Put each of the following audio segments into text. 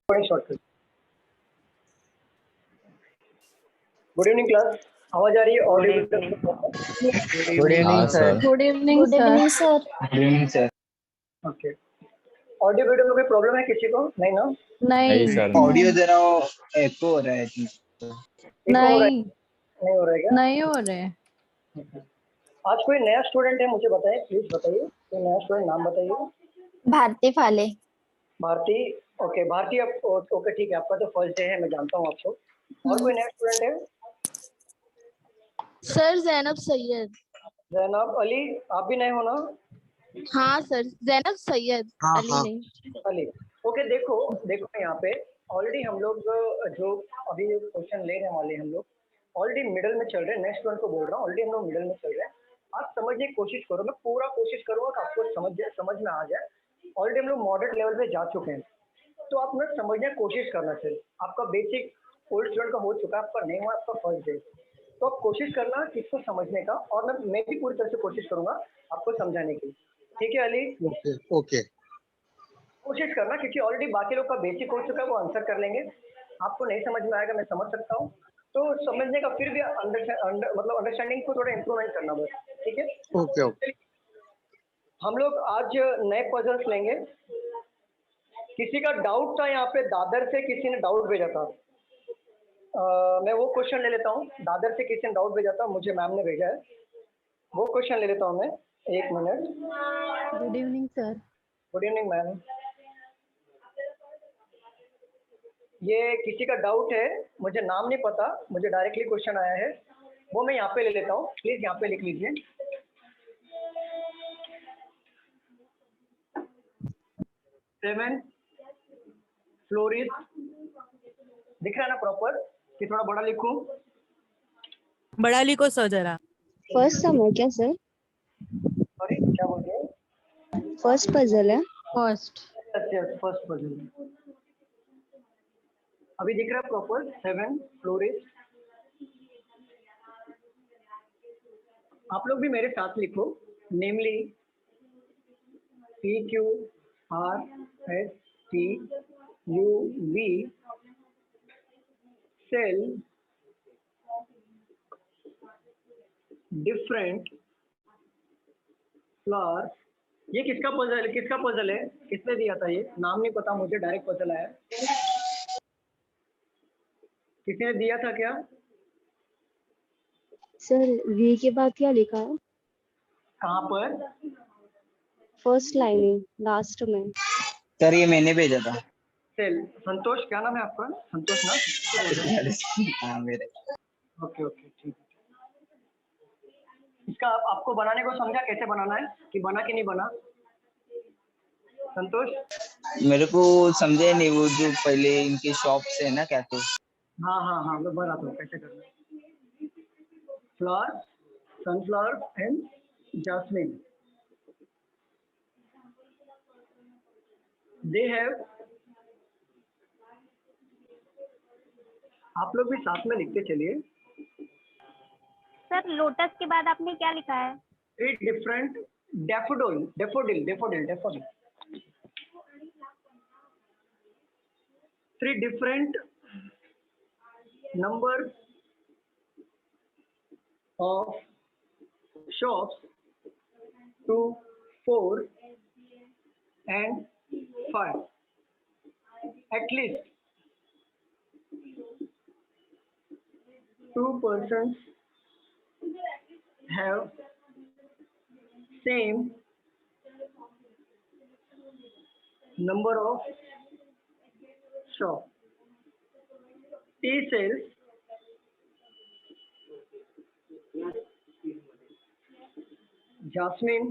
Shortcut. Good evening class, आवाज आ रही है? Good evening sir. Good evening sir. Good evening sir. Okay, audio video में कोई problem है किसी को? नहीं ना? नहीं सर, ऑडियो जरा एको हो रहा है। नहीं नहीं हो रहा है क्या? नहीं हो रहे। आज कोई नया स्टूडेंट है? मुझे बताइए, प्लीज बताइए कोई नया स्टूडेंट, नाम बताइए। भारती फाले। भारती, ओके भारती, आप ओके ठीक है, आपका तो फर्स्ट डे है, मैं जानता हूँ आपको। और कोई नया स्टूडेंट है? सर जैनब सैयद। जैनब अली, आप भी नए हो ना? हाँ सर, जैनब सैयद। हाँ, अली हाँ। नहीं। अली, ओके। देखो देखो यहाँ पे ऑलरेडी हम लोग जो अभी क्वेश्चन ले रहे वाले हम लोग ऑलरेडी मिडल में चल रहे हैं। नेक्स्ट स्टूडेंट को बोल रहा हूँ, ऑलरेडी हम लोग मिडल में चल रहे हैं। आप समझने की कोशिश करो, मैं पूरा कोशिश करूंगा कि आपको समझ में आ जाए। ऑलरेडी हम लोग मॉडरेट लेवल पे जा चुके हैं, तो आप ना समझने की कोशिश करना चाहिए। आपका बेसिक ओल्ड स्टूडेंट का हो चुका है, आपका नहीं हुआ, आपका फर्स्ट डे। तो आप कोशिश करना किसको समझने का, और मैं भी पूरी तरह से कोशिश करूंगा आपको समझाने की। ठीक है अली? Okay okay. कोशिश करना, क्योंकि ऑलरेडी बाकी लोग का बेसिक हो चुका है, वो आंसर कर लेंगे। आपको नहीं समझ में आएगा, मैं समझ सकता हूँ, तो समझने का फिर भी मतलब अंडरस्टैंडिंग को थोड़ा इम्प्रूवमेंट करना बस। ठीक है? Okay okay. हम लोग आज नए पजल्स लेंगे। किसी का डाउट था यहाँ पे, दादर से किसी ने डाउट भेजा था। मैं वो क्वेश्चन ले लेता हूँ। दादर से किसी ने डाउट भेजा था, मुझे मैम ने भेजा है, वो क्वेश्चन ले लेता हूँ मैं। एक minute. Good evening sir. Good evening ma'am. ये किसी का डाउट है, मुझे नाम नहीं पता, मुझे डायरेक्टली क्वेश्चन आया है, वो मैं यहाँ पे ले लेता हूँ। प्लीज यहाँ पे लिख लीजिए। 7 फ्लोरिस, दिख रहा है ना प्रॉपर, कि थोड़ा बड़ा लिखूं? बड़ा लिखो सर जरा। फर्स्ट सम है क्या सर? सॉरी, क्या बोल रहे हैं? फर्स्ट पजल है। फर्स्ट। फर्स्ट पजल अभी दिख रहा है प्रॉपर। 7 फ्लोरिस। आप लोग भी मेरे साथ लिखो, नेमली PQRSTUV सेल डिफरेंट फ्लावर। ये किसका पजल है? किसका पजल है? किसने दिया था? ये नाम नहीं पता मुझे, डायरेक्ट पजल आया। किसी ने दिया था क्या? सर वी के बाद क्या लिखा है? कहाँ पर? फर्स्ट लाइन लास्ट में। सर ये मैंने भेजा था। सेल। संतोष, क्या नाम है आपका? संतोष ना? हाँ मेरे। ओके ओके ठीक। इसका आपको बनाने को समझा कैसे बनाना है, कि बना कि नहीं बना? संतोष? मेरे को समझे नहीं, वो जो पहले इनके शॉप से है ना क्या, तो हाँ हाँ हाँ, मैं बताता हूँ कैसे करना है। Flower, sunflower and jasmine, they have. आप लोग भी साथ में लिखते चलिए। सर लोटस के बाद आपने क्या लिखा है? 3 different daffodil daffodil daffodil daffodil 3 different number of shops, 2, 4 and 5. At least 2 persons have same number of shop. T sells jasmine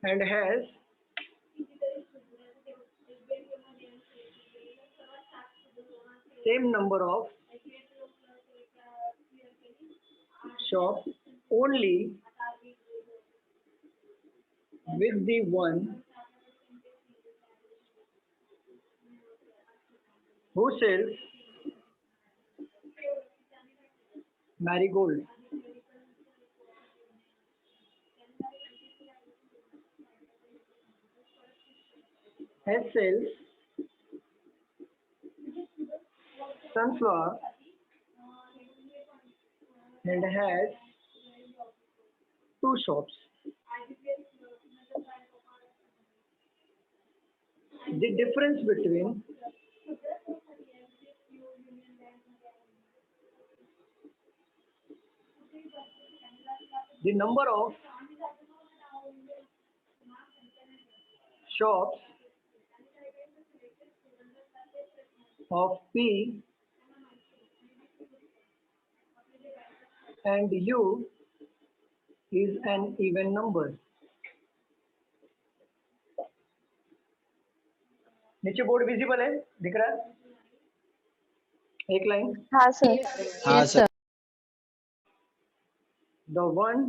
and has same number of shop only with the one who sells marigold. has sells sunflower and has 2 shops. The difference between the number of shops of P and U is an even number. नीचे board visible है, दिख रहा है? एक line. हाँ sir. हाँ Yes, sir. sir. The one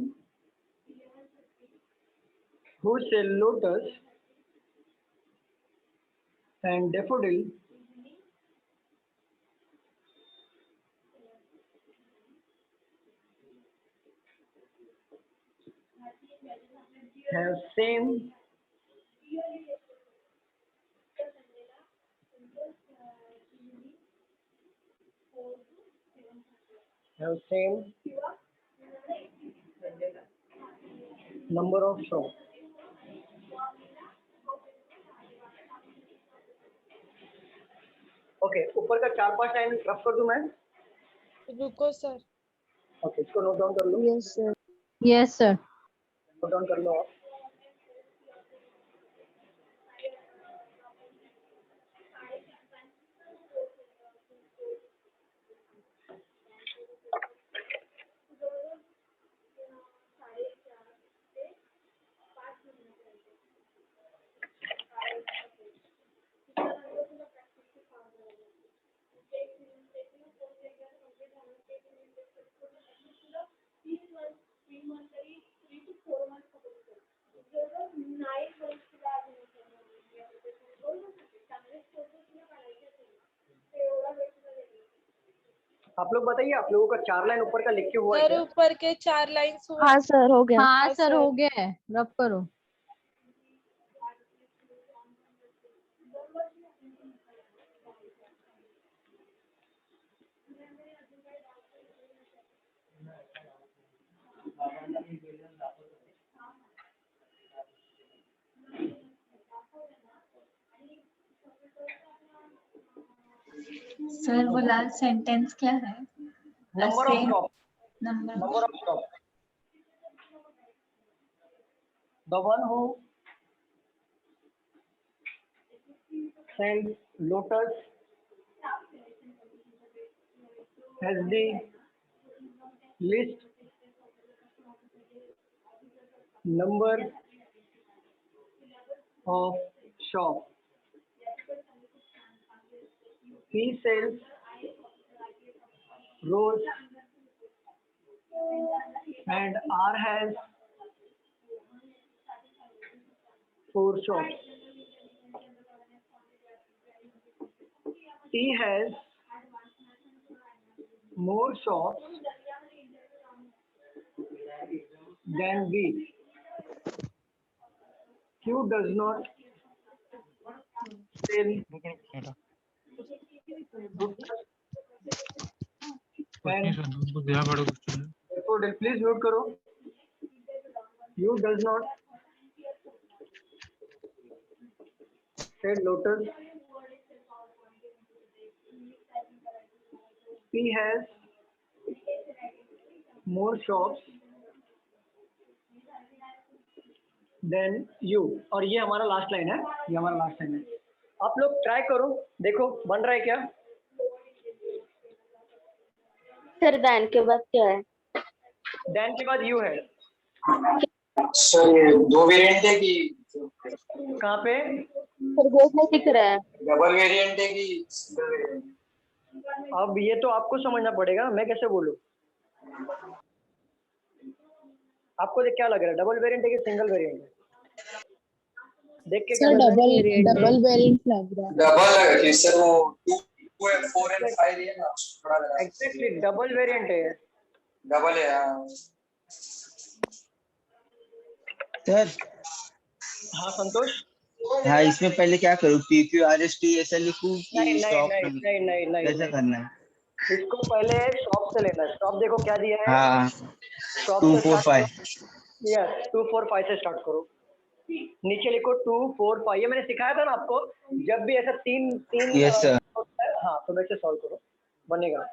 who sell lotus and daffodil have same number of shops. Okay, ऊपर का 4-5 लाइन रफ कर दूं मैं? रुको सर. ओके, इसको नोट डाउन कर लो. Yes sir. Yes, sir. Note down कर लो आप. आप लोग बताइए, आप लोगों का 4 लाइन ऊपर का लिख के हुआ है सर क्या? ऊपर के 4 लाइन्स हुआ. हाँ सर हो गया. हाँ हाँ, सर, sir. हो गया है. रब करो. सर वो लास्ट सेंटेंस क्या है? Number of shop. Number Number of shops. The one who sells lotus has the least number of shops. He sells rose and R has 4 shops. T has more shops than B. Q does not sell and therefore please note करो. U does not sell lotus. P has more shops than U. और ये हमारा last line है. ये हमारा last line है. आप लोग ट्राई करो, देखो बन रहा है क्या? सर दैन के बाद क्या है? देन के बाद यू है. सर ये 2 वेरिएंट है कि कहाँ पे? सर वो नहीं दिख रहा है. डबल वेरिएंट है कि सिंगल वेरिएंट? अब ये तो आपको समझना पड़ेगा, मैं कैसे बोलूं? आपको देख क्या लग रहा है, डबल वेरिएंट है कि सिंगल वेरिएंट है? देख के क्या लग रहा है? डबल वेरिएंट लग रहा है. डबल है कि सर वो 2 है 4 एंड 5 है ना, थोड़ा लगा. एग्जैक्टली डबल वेरिएंट है. डबल है. हाँ सर हाँ संतोष. हाँ, इसमें पहले क्या करूँ, PQRST ऐसा लिखूँ नहीं कि नहीं शॉप नहीं नहीं नहीं नहीं कैसा करना है? नहीं, इसको पहले शॉप से लेना है। शॉप देखो क्या दिया है, हाँ, शॉप टू से फोर स्टार्ट फाइव करो। यस 245 से स्टार्ट करो, नीचे लिखो 245। ये मैंने सिखाया था ना आपको, जब भी ऐसा तीन तीन यस सर। होता है, हाँ तो वैसे सॉल्व करो, बनेगा।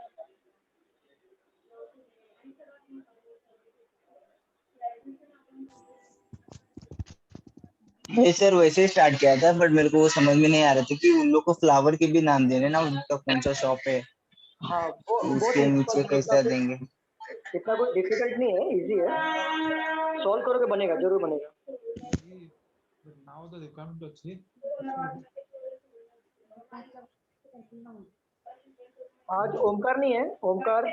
मैं सर वैसे ही स्टार्ट किया था, बट मेरे को वो समझ में नहीं आ रहा था कि उन लोग को फ्लावर के भी नाम देने ना, उनका कौन सा शॉप है, हाँ वो तो बहुत उसके नीचे सिंपल है, कैसा देंगे। इतना कुछ डिफिकल्ट नहीं है, इजी है, सॉल्व करोगे बनेगा, जरूर बनेगा। आज ओमकार नहीं है, ओमकार,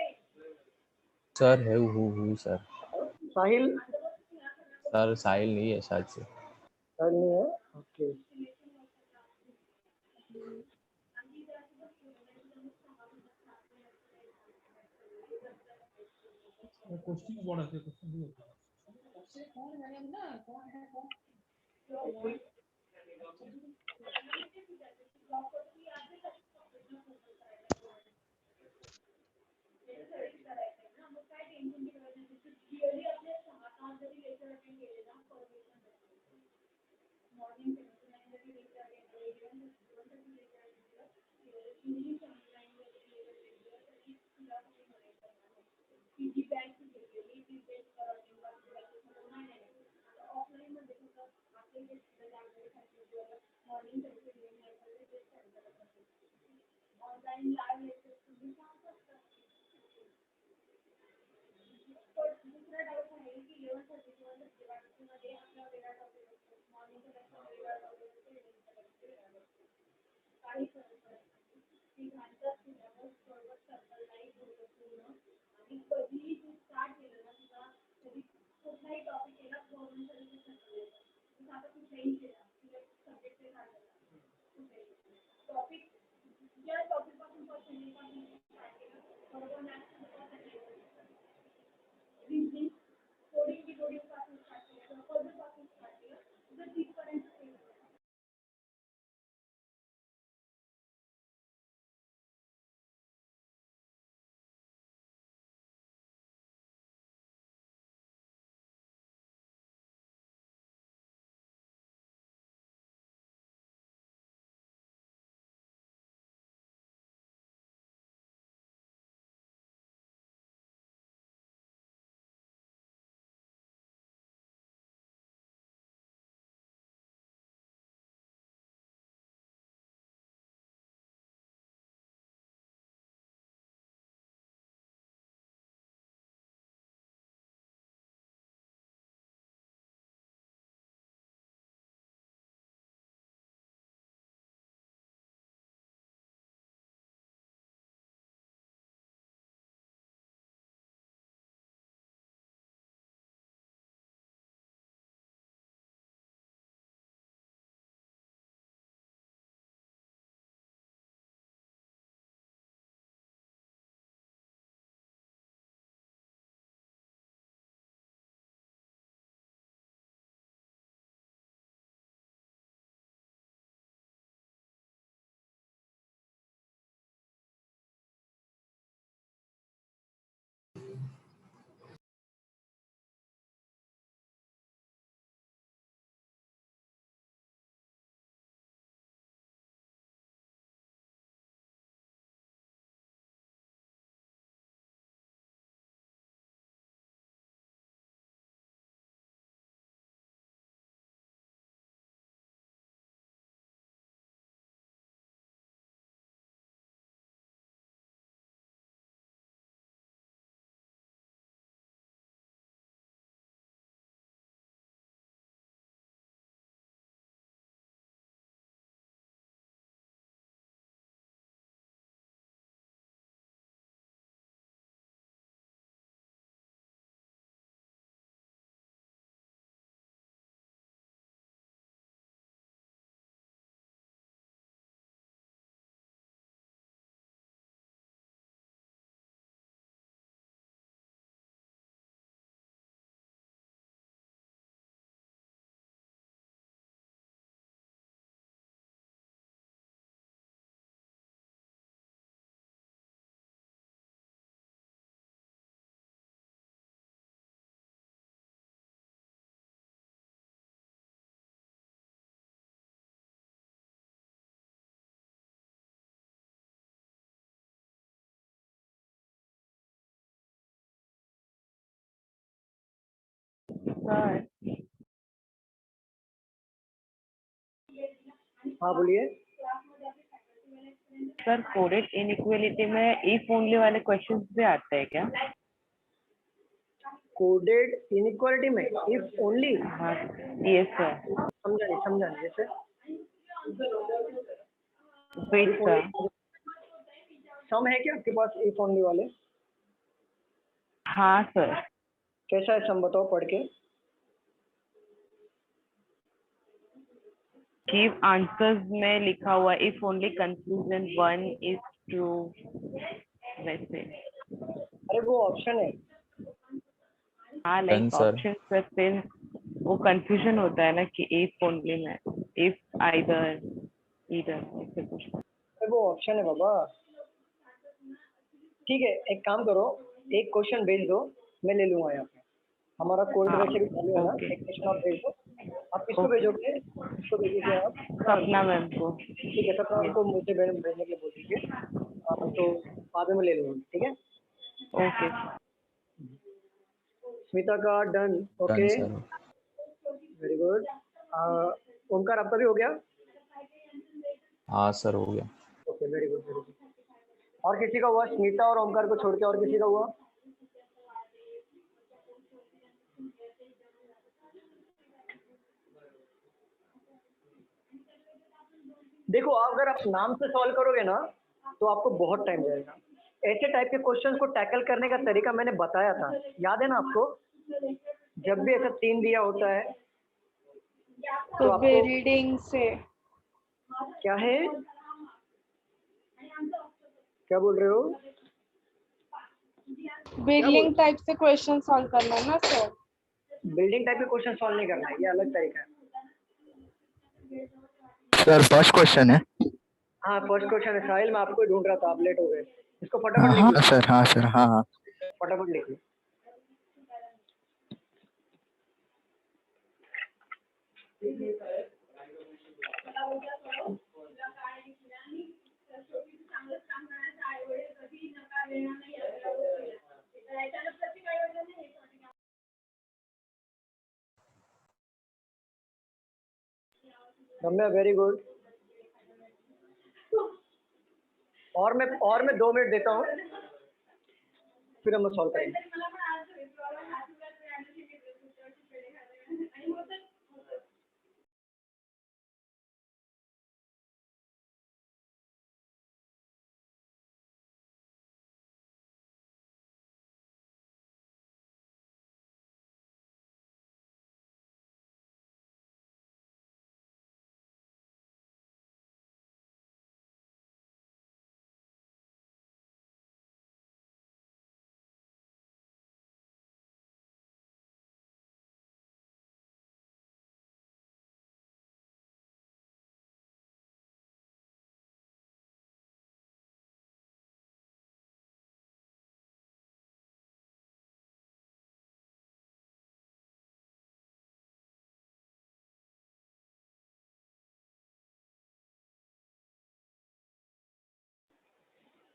सर है हूँ सर। साहिल, सर साहिल नहीं है शायद से। साहिल नहीं है, ओके। सर हाँ बोलिए। सर कोडेड इनइक्वालिटी में इफ ओनली वाले क्वेश्चंस भी आते हैं क्या? कोडेड इनइक्वालिटी में इफ ओनली? हाँ यस सर। समझा नहीं जैसे वेट सर, सम है क्या आपके पास इफ ओनली वाले? हाँ सर। कैसा है सम, बताओ पढ़ के। गिव आंसर्स में लिखा हुआ if only conclusion 1 is true, वैसे। अरे वो ऑप्शन है। हाँ Done, लाइक sir. ऑप्शन से फिर वो कंफ्यूजन होता है ना कि इफ ओनली में इफ आइदर ऐसे कुछ। अरे वो ऑप्शन है बाबा। ठीक है, एक काम करो, एक क्वेश्चन भेज दो, मैं ले लूंगा यहाँ पे। हमारा कोड वैसे भी चालू है ना। ओके। एक क्वेश्चन आप भेज दो। आप किसको भेजोगे? किसको भेजोगे आप? सपना मैम को। ठीक है, सपना आपको मुझे भेजने के लिए बोल दीजिए। तो बाद में ले लूंगा, ठीक है। ओके स्मिता का done. Okay Done, sir. Very good. Omkar आपका भी हो गया? हाँ सर हो गया। Okay very good very good. और किसी का हुआ? स्मिता और ओमकार को छोड़ के और किसी का हुआ? देखो अगर आप नाम से सॉल्व करोगे ना तो आपको बहुत टाइम जाएगा। ऐसे टाइप के क्वेश्चंस को टैकल करने का तरीका मैंने बताया था, याद है ना आपको? जब भी ऐसा 3 दिया होता है तो तो आपको रीडिंग से क्या है, क्या बोल रहे हो? बिल्डिंग टाइप से क्वेश्चन सॉल्व करना है ना सर? बिल्डिंग टाइप के क्वेश्चन सॉल्व नहीं करना है, ये अलग तरीका है। सर फर्स्ट क्वेश्चन है। हाँ फर्स्ट क्वेश्चन है। साहिल मैं आपको ही ढूंढ रहा था, आप लेट हो गए। इसको फटाफट हाँ लिख लो, सर हाँ सर हाँ। फटाफट लिख लो। रम्या वेरी गुड। और मैं 2 मिनट देता हूँ, फिर हम सॉल्व करेंगे।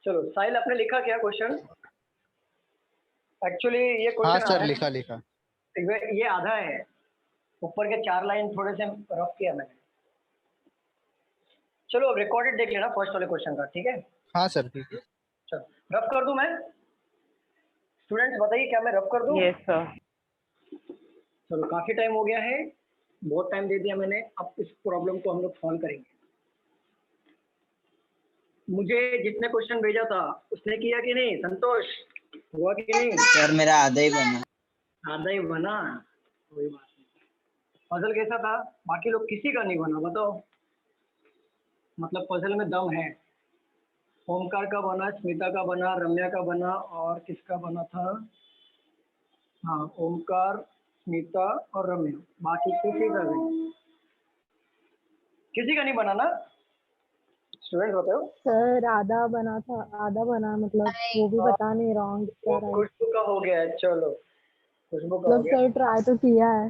चलो साहिल आपने लिखा क्या क्वेश्चन? एक्चुअली ये हाँ क्वेश्चन सर लिखा लिखा। ये आधा है, ऊपर के 4 लाइन थोड़े से रफ किया मैंने। चलो अब रिकॉर्डेड देख लेना फर्स्ट वाले क्वेश्चन का, ठीक है? हाँ सर ठीक है। चलो रफ कर दूं मैं? स्टूडेंट्स बताइए क्या मैं रफ कर दूं? Yes sir. चलो काफी टाइम हो गया है, बहुत टाइम दे दिया मैंने। अब इस प्रॉब्लम को हम लोग सॉल्व करेंगे। मुझे जितने क्वेश्चन भेजा था उसने किया कि नहीं? संतोष हुआ कि नहीं? सर मेरा आधा ही बना। आधा ही बना, कोई बात नहीं। पजल कैसा था? बाकी लोग किसी का नहीं बना, बताओ। मतलब पजल में दम है। ओमकार का बना, स्मिता का बना, रम्या का बना, और किसका बना था? हाँ ओमकार, स्मिता और रम्या। बाकी किसी का नहीं, किसी का नहीं बना ना? स्टूडेंट बताओ। सर आधा बना था, आधा बना मतलब वो भी बता नहीं रॉन्ग क्या रहा है। खुशबू का हो गया है, चलो खुशबू का हो मतलब गया। सर ट्राई तो किया है।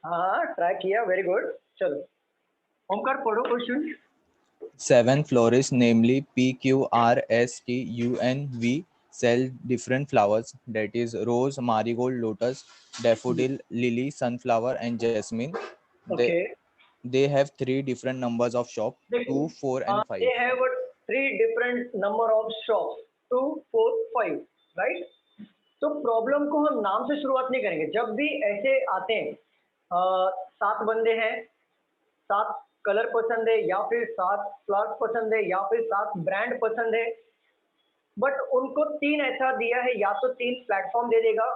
हाँ ट्राई किया, वेरी गुड। चलो ओमकार पढ़ो question. 7 flourish, namely P Q R S T U N V sell different flowers, that is rose, marigold, lotus, daffodil, lily, sunflower and jasmine. They Okay. they have 3 different numbers of shop, 2, 4 and 5. They have 3 different number of shops, 2, 4, 5, right. तो problem को हम नाम से शुरुआत नहीं करेंगे. जब भी ऐसे आते हैं 7 बंदे हैं, 7 कलर पसंद है या फिर 7 फ्लावर्स पसंद है या फिर 7 ब्रांड पसंद है, बट उनको 3 ऐसा दिया है, या तो 3 प्लेटफॉर्म दे देगा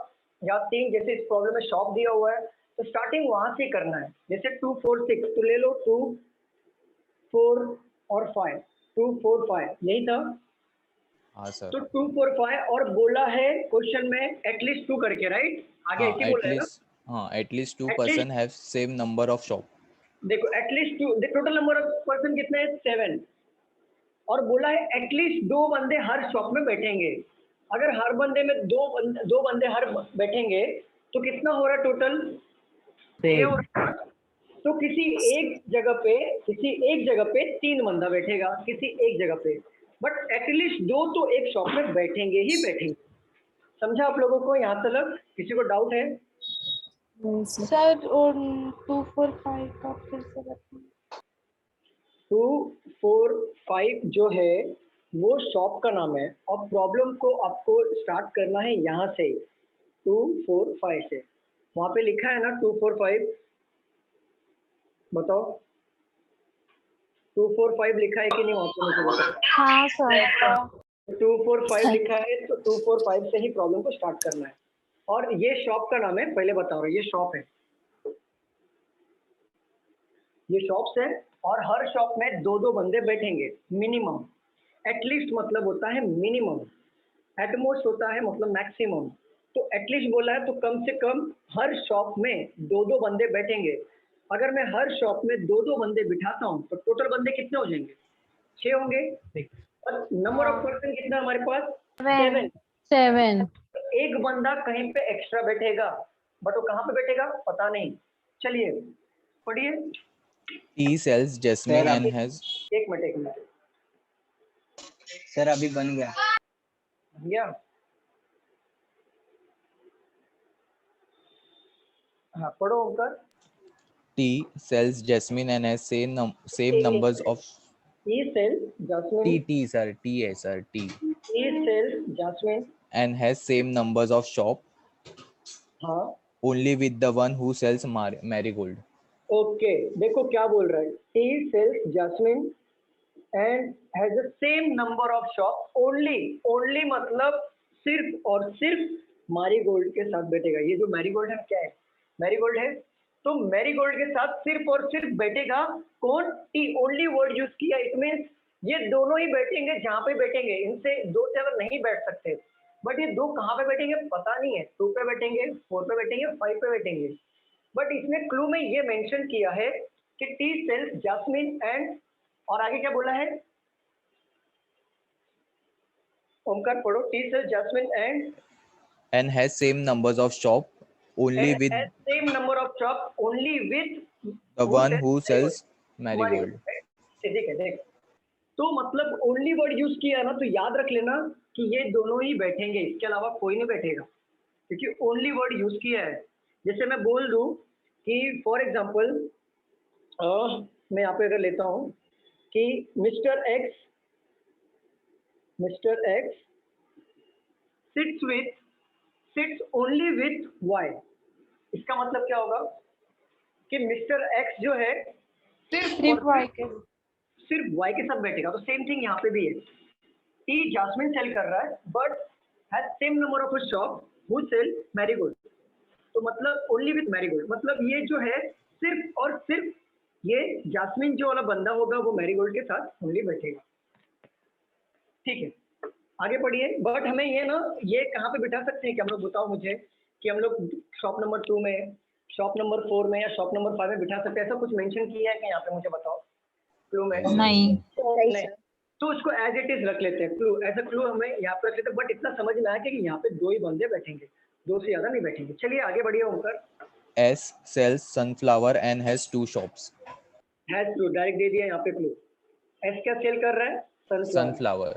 या 3 जैसे इस प्रॉब्लम में शॉप दिया हुआ है, तो स्टार्टिंग वहां से करना है. जैसे 2, 4, 6 तो ले लो 2, 4 और 5, 2, 4, 5 यही था. हाँ सर. तो 2, 4, 5 और बोला है क्वेश्चन में एटलीस्ट 2 करके, राइट. आगे ऐसे बोला है ना. At least 2 person have same number of shop. देखो at least 2, total number of person कितने हैं 7, और बोला है एटलीस्ट 2 बंदे हर शॉप में बैठेंगे. अगर हर बंदे में 2 बंदे हर बैठेंगे तो कितना हो रहा है टोटल 6. तो किसी एक जगह पे 3 बंदा बैठेगा, किसी एक जगह पे, बट एटलीस्ट 2 तो एक शॉप में बैठेंगे ही बैठेंगे. समझा आप लोगों को यहाँ तक? किसी को डाउट है? सर और 2, 4, 5 का फिर से बताइए. 2, 4, 5 जो है वो शॉप का नाम है, और प्रॉब्लम को आपको स्टार्ट करना है यहाँ से 2, 4, 5 से. वहाँ पे लिखा है ना 2, 4, 5, बताओ 2, 4, 5 लिखा है कि नहीं वहाँ पे? मुझे बताओ. हाँ सर. 2, 4, 5 लिखा है, तो 2, 4, 5 से ही प्रॉब्लम को स्टार्ट करना है. और ये शॉप का नाम है, पहले बता रहा हूँ, ये शॉप है, ये शॉप्स है, और हर शॉप में 2 बंदे बैठेंगे मिनिमम. एटलीस्ट मतलब होता है मिनिमम, एटमोस्ट होता है मतलब मैक्सिमम. तो एटलीस्ट बोला है तो कम से कम हर शॉप में 2 बंदे बैठेंगे. अगर मैं हर शॉप में 2 बंदे बिठाता हूँ तो टोटल बंदे कितने हो जाएंगे? 6 होंगे. और नंबर ऑफ पर्सन कितना हमारे पास? 7. एक बंदा कहीं पे एक्स्ट्रा बैठेगा, बट वो कहाँ पे बैठेगा पता नहीं. चलिए पढ़िए. T sells jasmine and has. एक मिनट सर अभी बन गया. भैया हाँ पढ़ो ओंकार. T sells jasmine and has same numbers of. He sells jasmine. T sir, T है sir, T. He sells jasmine. And has same numbers of shop. हाँ. Only with the one who sells marigold. Okay देखो क्या बोल रहा है. He sells jasmine and has the same number of shop. only मतलब सिर्फ और सिर्फ मैरीगोल्ड के साथ बैठेगा. ये जो मैरीगोल्ड है क्या है? मैरीगोल्ड है. तो मैरीगोल्ड के साथ सिर्फ और सिर्फ बैठेगा कौन? टी. ओनली वर्ड यूज किया. इट मींस ये दोनों ही बैठेंगे जहाँ पे बैठेंगे. इनसे 2 से अगर नहीं बैठ सकते, बट ये 2 कहाँ पे बैठेंगे पता नहीं है. 2 पे बैठेंगे, 4 पे बैठेंगे, 5 पे बैठेंगे. बट इसमें क्लू में ये मेंशन किया है कि टी सेल्स जैस्मिन एंड, और आगे क्या बोला है? ओमकार पढ़ो. T sells jasmine and has same numbers of shop only with same number of shop only with the one who sells marigold. ठीक है. देख तो मतलब ओनली वर्ड यूज किया ना, तो याद रख लेना कि ये दोनों ही बैठेंगे, इसके अलावा कोई नहीं बैठेगा, क्योंकि ओनली वर्ड यूज किया है. जैसे मैं बोल दूं कि फॉर एग्जांपल मैं यहाँ पे अगर लेता हूँ कि mister X sits only with Y. इसका मतलब क्या होगा कि मिस्टर एक्स जो है सिर्फ वाई के साथ बैठेगा. तो सेम थिंग यहाँ पे भी है. टी जैस्मिन सेल कर रहा है but has same number of shop who sell marigold. तो मतलब ओनली विथ मैरीगोल्ड, मतलब ये जो है सिर्फ और सिर्फ ये जैस्मिन जो वाला बंदा होगा वो मैरीगोल्ड के साथ ओनली बैठेगा. ठीक है आगे पढ़िए. बट हमें ये ना ये कहाँ पे बिठा सकते हैं कि हम लोग बताओ मुझे कि हम लोग शॉप नंबर 2 में, शॉप नंबर 4 में या शॉप नंबर 5 में बिठा सकते हैं? ऐसा कुछ मेंशन किया है कि यहाँ पे? मुझे बताओ क्लू में. नहीं. तो उसको एज इट इज रख लेते हैं. क्लू एज अ क्लू हमें यहाँ पे रख लेते हैं. बट इतना समझ में आया कि यहाँ पे 2 ही बंदे बैठेंगे, 2 से ज्यादा नहीं बैठेंगे. चलिए आगे बढ़िए Omkar. S sells sunflower and has 2 shops. Has two direct दे दिया यहाँ पे क्लू. एस क्या सेल कर रहा है? सनफ्लावर.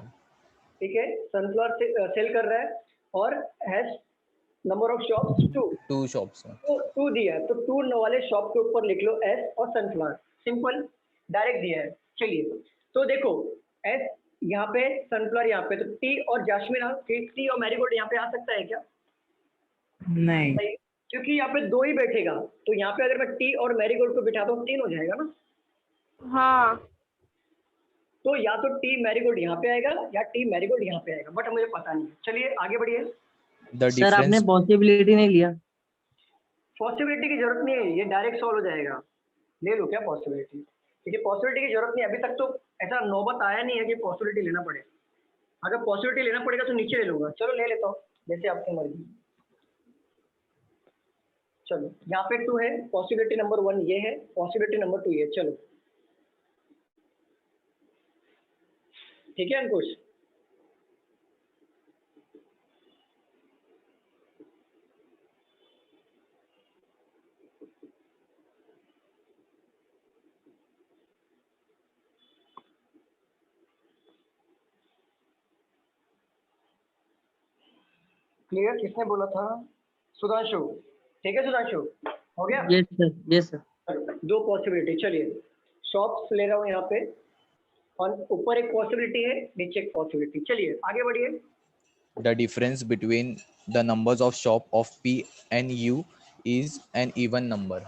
ठीक है, सनफ्लावर सेल कर रहा है और has number of shops 2, 2 shops हैं। तो 2 दिया है, तो 2 वाले शॉप के ऊपर लिख लो एस और सनफ्लावर, सिंपल डायरेक्ट दिया है। चलिए तो देखो एस यहाँ पे, सनफ्लावर यहाँ पे, तो टी और जैस्मिन, टी और मैरीगोल्ड यहाँ पे आ सकता है क्या? नहीं, क्योंकि यहाँ पे 2 ही बैठेगा, तो यहाँ पे अगर मैं टी और मैरीगोल्ड को बिठाता हूँ 3 हो जाएगा ना। हाँ तो या तो टी मैरीगोल्ड यहाँ पे आएगा या टी मैरीगोल्ड यहाँ पे आएगा, बट मुझे पता नहीं। चलिए आगे बढ़िए। The सर आपने difference पॉसिबिलिटी नहीं लिया। पॉसिबिलिटी की जरूरत नहीं है, ये डायरेक्ट सॉल्व हो जाएगा। ले लो क्या पॉसिबिलिटी, क्योंकि पॉसिबिलिटी की जरूरत नहीं है, अभी तक तो ऐसा नौबत आया नहीं है कि पॉसिबिलिटी लेना पड़े। अगर पॉसिबिलिटी लेना पड़ेगा तो नीचे ले लूंगा, चलो ले लेता हूँ, जैसे आपकी मर्जी। चलो यहाँ पे 2 है, पॉसिबिलिटी नंबर 1 ये है, पॉसिबिलिटी नंबर 2 ये, चलो ठीक है अंकुश। क्लियर? किसने बोला था? सुधांशु। ठीक है सुधांशु, हो गया? Yes sir, yes sir. 2 possibility. चलिए शॉप्स ले रहा हूँ यहाँ पे, और ऊपर एक पॉसिबिलिटी है, नीचे एक पॉसिबिलिटी। चलिए आगे बढ़िए। the difference between the numbers of shop of P and U is an even number।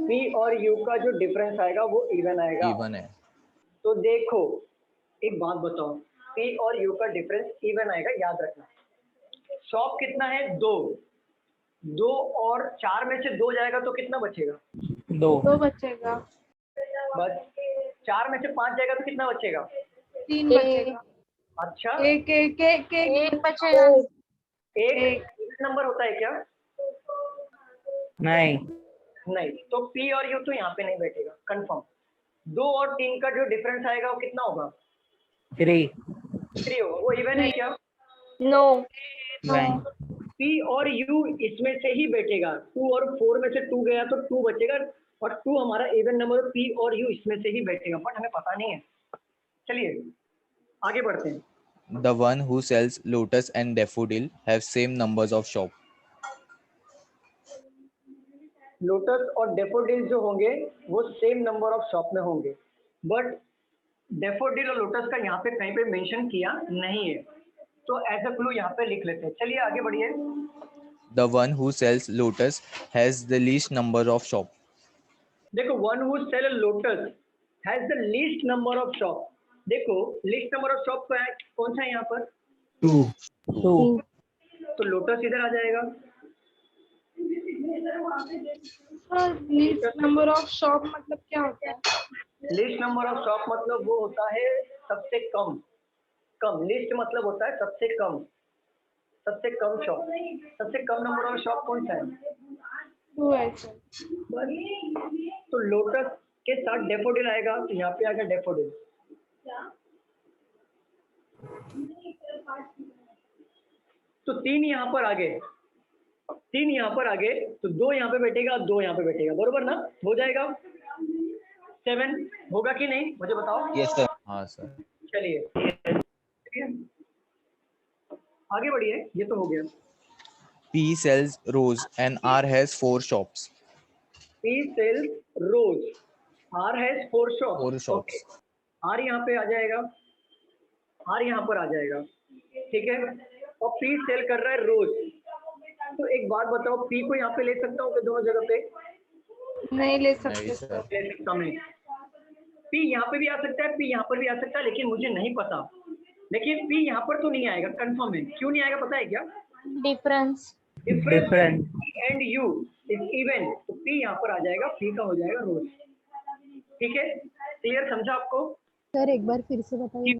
P और U का जो डिफरेंस आएगा वो इवन आएगा। even है। तो देखो एक बात बताओ, P और U का डिफरेंस इवन आएगा, याद रखना। शॉप कितना है? 2 और 4 में से 2 जाएगा तो कितना बचेगा? 2 बचेगा, बस 4 में से 5 जाएगा तो कितना बचेगा? 3 बचेगा। अच्छा, एक बचेगा। एक नंबर होता है क्या? नहीं, नहीं, तो P और U तो यहाँ पे नहीं बैठेगा, कंफर्म। 2 और 3 का जो डिफरेंस आएगा वो कितना होगा? 3 होगा। वो इवन है क्या? नो नहीं, P और U इसमें से ही बैठेगा। 2 और 4 में से 2 गया तो 2 बचेगा, और 2 हमारा इवन नंबर, P और U इसमें से ही बैठेगा, बट हमें पता नहीं है। चलिए आगे बढ़ते हैं। The one who sells lotus and daffodil have same numbers of shop। Lotus और डेफोडिल जो होंगे वो सेम नंबर ऑफ शॉप में होंगे, बट डेफोडिल और लोटस का यहाँ पे कहीं पे मेंशन किया नहीं है, तो एज अ क्लू यहाँ पे लिख लेते हैं। चलिए आगे बढ़िए। The one who sells lotus has the least number of shop। देखो one who sell lotus has the least number of shop. देखो लीस्ट नंबर ऑफ शॉप कौन सा है यहाँ पर? 2। तो लोटस इधर आ जाएगा। लीस्ट नंबर ऑफ शॉप मतलब क्या होता है? लिस्ट नंबर ऑफ शॉप मतलब वो होता है सबसे कम। लिस्ट मतलब होता है सबसे कम शॉप। सबसे कम नंबर ऑफ शॉप कौन सा है? 2 है सर। तो लोटस के साथ डेफोडिल आएगा, तो यहाँ पे आएगा डेफोडिल। तो 3 यहाँ पर आ गए, 3 यहाँ पर आ गए, तो 2 यहाँ पे बैठेगा, 2 यहाँ पे बैठेगा, बरोबर ना? हो जाएगा 7 होगा कि नहीं, मुझे बताओ। Yes sir. हाँ सर। चलिए आगे बढ़िए, ये तो हो गया। P sells rose and R has 4 shops। P sells rose, R has 4 shops। 4 shops। Okay. R यहाँ पे आ जाएगा, R यहाँ पर आ जाएगा, ठीक है। और P सेल कर रहा है रोज। तो एक बात बताओ, P को यहाँ पे ले सकता हूँ कि दोनों जगह पे? नहीं ले नहीं सकते सर। सर। ले सकता हूँ। P यहाँ पे भी आ सकता है, P यहाँ पर भी आ सकता है, लेकिन मुझे नहीं पता। लेकिन P यहाँ पर तो नहीं आएगा, कंफर्म है। क्यों नहीं आएगा पता है क्या? Difference difference and U is even, तो P यहाँ पर आ जाएगा, P का हो जाएगा रोज। ठीक है, क्लियर समझा आपको? सर एक बार फिर से बताइए।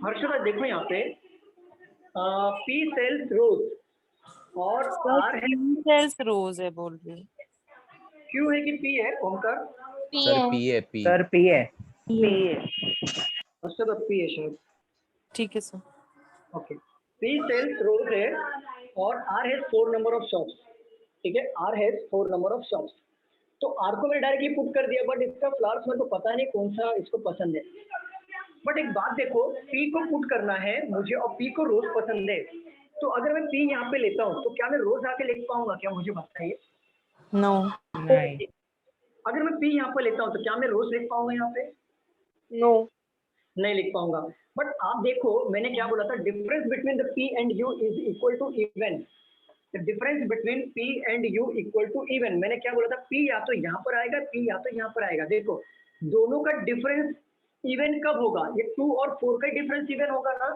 हर्षदा देखो यहाँ पे P सेल्स रोज और R है, सेल्स रोज है बोल रही। Q है कि P है? ओमकार सर P है। P सर P है। हर्षदा P है शायद। ठीक है सर। ओके, P सेल्स रोज है और R has 4 number of shops. ठीक है, R has 4 number of shops. तो R को मैंने डायरेक्टली पुट कर दिया, बट इसका फ्लावर्स मेरे को पता नहीं कौन सा इसको पसंद है। बट एक बात देखो, पी को पुट करना है मुझे और पी को रोज पसंद है, तो अगर मैं पी यहाँ पे लेता हूँ तो क्या मैं रोज आके लिख पाऊंगा? क्या मुझे बताइए? नो। नहीं। अगर मैं पी यहाँ पे लेता हूँ तो क्या मैं रोज लिख पाऊंगा यहाँ पे? नो। नहीं लिख पाऊंगा। बट आप देखो मैंने क्या बोला था, difference between the P and U is equal to even. The difference between P and U equal to even. मैंने क्या बोला था, पी या तो यहाँ पर आएगा, पी या तो यहाँ पर आएगा। देखो दोनों का डिफरेंस इवन कब होगा? ये 2 और 4 का डिफरेंस इवन होगा ना।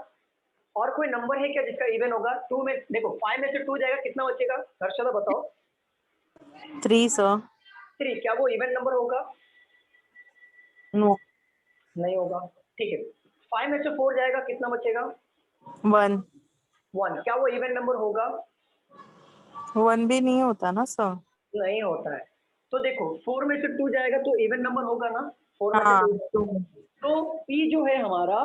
और कोई नंबर है क्या जिसका इवन होगा? 2 में देखो 5 में से 2 जाएगा, कितना बचेगा? हर्षदा बताओ। 3 सर। 3। क्या वो इवन नंबर होगा? नो। नहीं होगा। ठीक है, 5 में से 4 जाएगा, कितना बचेगा? 1। 1। क्या वो इवन नंबर होगा? 1 भी नहीं होता ना सर। नहीं होता है। तो देखो 4 में से 2 जाएगा तो इवन नंबर होगा ना। 4 में हाँ, से 2। तो P जो है हमारा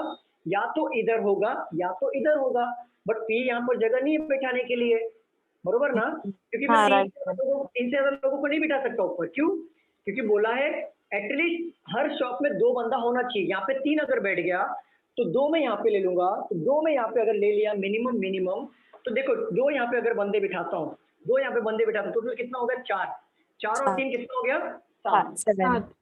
या तो इधर होगा या तो इधर होगा, बट P यहाँ पर जगह नहीं है बैठाने के लिए, बरोबर ना? क्योंकि मैं हाँ, 3 से ज्यादा लोगों को नहीं बिठा सकता ऊपर। क्यों? क्योंकि बोला है एटलीस्ट हर शॉप में 2 बंदा होना चाहिए। यहाँ पे 3 अगर बैठ गया तो 2 में यहाँ पे ले लूंगा, तो 2 में यहाँ पे अगर ले लिया मिनिमम, तो देखो 2 यहाँ पे अगर बंदे बिठाता हूँ, 2 यहाँ पे बंदे बिठाता हूँ, टोटल कितना हो गया? 4। 4 और 3 कितना हो गया? 7।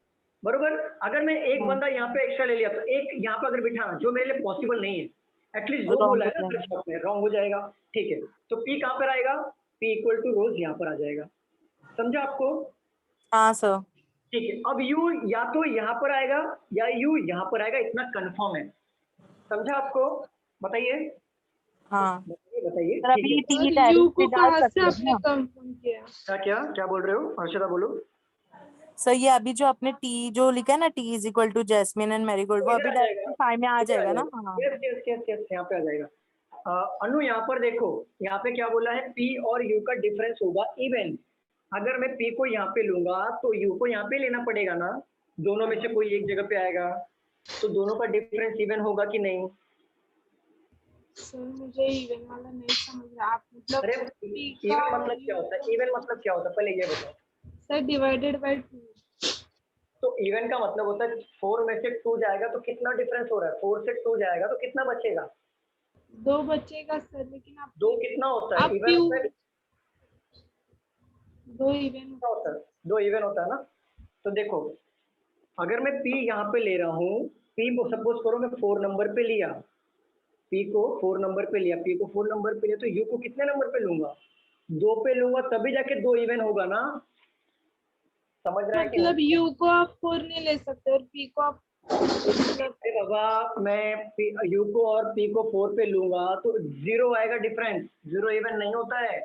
बरोबर। अगर मैं एक बंदा यहाँ पे एक्स्ट्रा ले लिया तो एक यहाँ पे अगर बिठाना जो मेरे लिए पॉसिबल नहीं है, एटलीस्ट 2 बोला है ना शॉप में, रॉन्ग हो जाएगा। ठीक है, तो P कहाँ पर आएगा? P इक्वल टू रोज यहाँ पर आ जाएगा। समझा आपको? हाँ सर। ठीक है, अब U या तो यहाँ पर आएगा या U यहाँ पर आएगा, इतना कंफर्म है। समझा आपको? बताइए। हाँ बताइए। सर, अभी ठीक है। टी डायरेक्ट यू को भी डाल कहाँ सकते से हैं आपने ना? कंफर्म किया? क्या बोल रहे हो हर्षदा? बोलो। सर ये अभी जो आपने टी जो लिखा है ना, T is equal to jasmine and marigold, वो अभी डायरेक्ट 5 में आ जाएगा ना? हाँ। यस, यहाँ पे आ जाएगा। अनु यहाँ पर देखो, यहाँ पे क्या बोला है? P और U का डिफरेंस होगा इवन। अगर मैं P को यहाँ पे लूंगा तो U को यहाँ पे लेना पड़ेगा ना। दोनों में से कोई एक जगह पे आएगा, तो दोनों का डिफरेंस इवन होगा कि नहीं? सर मुझे इवन वाला नहीं समझ रहा। आप मतलब अरे P इवन का मतलब क्या होता है? इवन मतलब क्या होता है पहले ये बताओ। Sir divided by 2। तो इवन का मतलब होता है 4 में से 2 जाएगा तो कितना डिफरेंस हो रहा है? 4 से 2 जाएगा तो कितना बचेगा? 2 बचेगा सर, लेकिन आप 2 कितना होता है? आप इवन होता है। 2 इवन होता है, 2 इवन होता है ना। तो देखो अगर मैं P यहाँ पे ले रहा हूँ, P को सपोज करो मैं 4 नंबर पे लिया, P को 4 नंबर पे लिया, P को 4 नंबर पे लिया, तो U को कितने नंबर पे लूंगा? 2 पे लूंगा, तभी जाके 2 इवन होगा ना। समझ रहा है कि मतलब U को आप 4 नहीं ले सकते और P को आप अरे बाबा मैं U को और P को 4 पे लूंगा तो 0 आएगा डिफरेंस। 0 इवन नहीं होता है।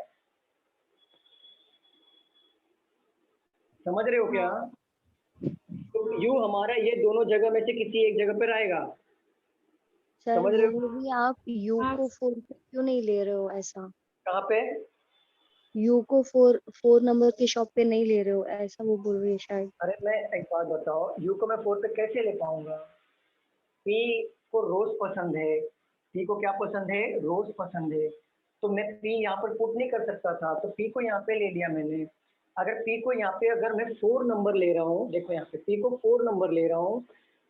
समझ रहे हो क्या? तो U हमारा ये दोनों जगह में से किसी एक जगह पर आएगा। सर समझ रहे हो? वो भी आप यू को 4 पे क्यों नहीं ले रहे हो? ऐसा कहाँ पे? यू को 4 नंबर की शॉप पे नहीं ले रहे हो, ऐसा वो बोल रही है शायद। अरे मैं एक बात बताओ, U को मैं 4 पे कैसे ले पाऊंगा? P को रोज पसंद है। P को क्या पसंद है? रोज पसंद है। तो मैं P यहाँ पर पुट नहीं कर सकता था, तो P को यहाँ पे ले लिया मैंने। अगर P को यहाँ पे अगर मैं 4 नंबर ले रहा हूँ, देखो यहाँ पे P को 4 नंबर ले रहा हूँ,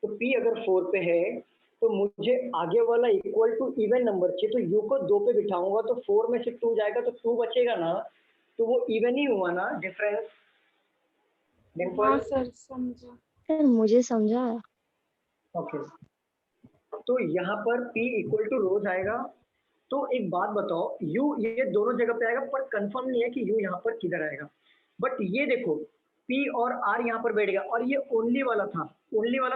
तो P अगर 4 पे है तो मुझे आगे वाला इक्वल टू इवन नंबर चाहिए, तो U को 2 पे बिठाऊंगा तो 4 में से 2 जाएगा तो 2 बचेगा ना, तो वो इवन ही हुआ ना डिफरेंस। हाँ सर समझा। सर मुझे समझा। ओके, तो यहाँ पर P इक्वल टू रोज आएगा। तो एक बात बताओ, U ये दोनों जगह पे आएगा, पर कंफर्म नहीं है कि U यहाँ पर किधर आएगा। बट ये देखो P और R यहाँ पर बैठ गया, और ये ओनली वाला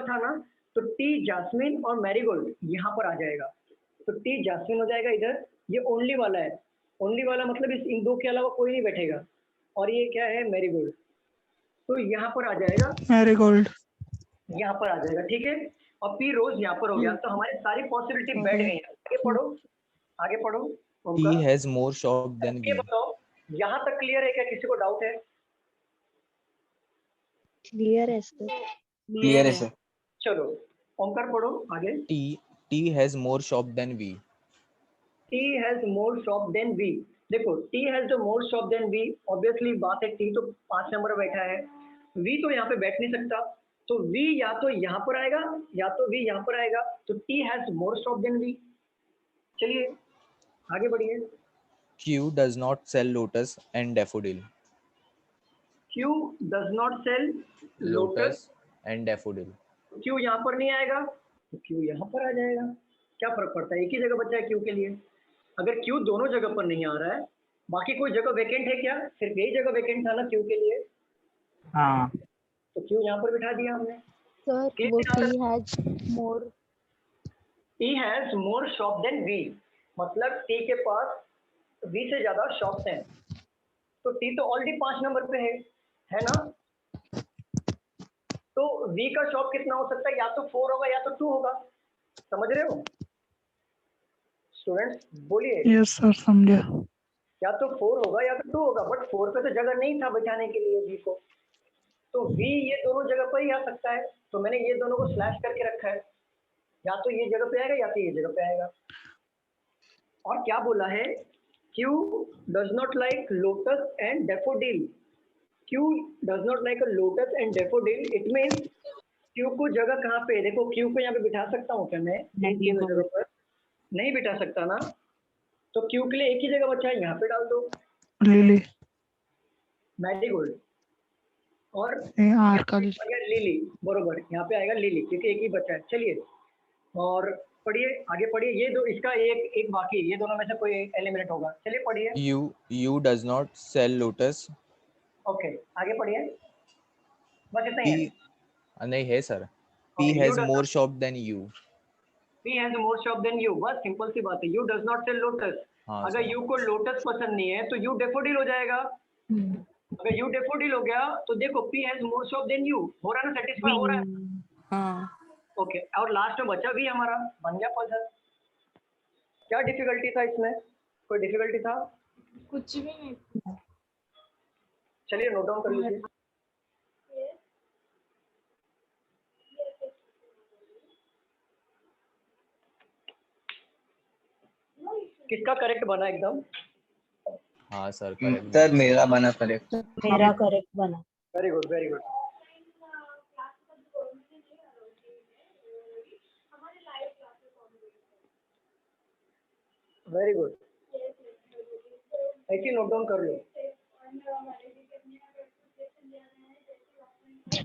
था ना, तो T जैस्मिन और मैरीगोल्ड यहाँ पर आ जाएगा। तो T जैस्मिन हो जाएगा इधर, ये ओनली वाला है। ओनली वाला मतलब इन 2 के अलावा कोई नहीं बैठेगा, और ये क्या है? मैरीगोल्ड। तो यहाँ पर आ जाएगा मैरीगोल्ड। यहाँ पर आ जाएगा। ठीक है, और P रोज यहाँ पर हो गया, तो हमारी सारी पॉसिबिलिटी बैठ गई। आगे पढ़ो T Omkar. has more shop than ये V. बताओ यहाँ तक क्लियर है क्या? किसी को डाउट है? क्लियर है सर। क्लियर है सर। चलो ओमकार पढ़ो आगे। T has more shop than V. T has more shop than V। देखो T has the more shop than V, obviously बात है, T तो 5 नंबर बैठा है, V तो यहाँ पे बैठ नहीं सकता, तो V या तो यहाँ पर आएगा या तो V यहाँ पर आएगा, तो T has more stop than V। चलिए आगे बढ़िए। Q does not sell lotus and daffodil. Q does not sell lotus, Lotus and daffodil. Q यहाँ पर नहीं आएगा तो Q यहाँ पर आ जाएगा। क्या फर्क पड़ता है, एक ही जगह बचा है Q के लिए। अगर Q दोनों जगह पर नहीं आ रहा है, बाकी कोई जगह वेकेंट है क्या? सिर्फ यही जगह वेकेंट था ना Q के लिए, हाँ तो Q यहाँ पर बिठा दिया हमने। सर वो T has more T has more shop than V, मतलब T के पास V से ज्यादा शॉप्स हैं, तो T तो ऑलरेडी 5 नंबर पे है ना। तो V का शॉप कितना हो सकता है, या तो 4 होगा या तो 2 होगा। समझ रहे हो स्टूडेंट्स? बोलिए। यस सर समझा। या तो 4 होगा या तो 2 होगा, बट 4 पे तो जगह नहीं था बिठाने के लिए V को, तो V ये दोनों जगह पर ही आ सकता है। तो मैंने ये दोनों को स्लैश करके रखा है, या तो ये जगह पे आएगा या तो ये जगह पे आएगा। और क्या बोला है, Q does not like lotus and daffodil. Q does not like a lotus and daffodil. It means Q को जगह कहाँ पे, देखो Q को यहाँ पे बिठा सकता हूँ क्या मैं? नहीं इन जगह पर नहीं बिठा सकता ना, तो Q के लिए एक ही जगह बचा है, यहाँ पे डाल दो लिली मैरीगोल्ड, और आर का लिली, बरोबर यहाँ पे आएगा लिली, क्योंकि एक ही बचा है। चलिए और पढ़िए, आगे पढ़िए। ये दो, इसका एक बाकी, ये दोनों में से कोई एलिमिनेट होगा। चलिए पढ़िए। U does not sell lotus. Okay आगे पढ़िए, बस इतना ही है। P नहीं है sir. P Okay, has more shop than U. P has more shop than you, बस सिंपल सी बात है। U does not sell lotus, हाँ अगर सर। U को लोटस पसंद नहीं है तो U डेफोडिल हो जाएगा। अगर U डेफोडिल हो गया तो देखो P has more shop than you, हो रहा है ना, सेटिस्फाई हो रहा है। हाँ ओके और लास्ट में बचा भी हमारा, बन गया पजल। क्या डिफिकल्टी था इसमें, कोई डिफिकल्टी था? कुछ भी नहीं। चलिए नोट डाउन कर लीजिए। किसका करेक्ट बना एकदम? हाँ सर करेक्ट। सर मेरा बना करेक्ट। मेरा करेक्ट बना। Very good very good. Very good, ऐसे नोट डाउन कर लो।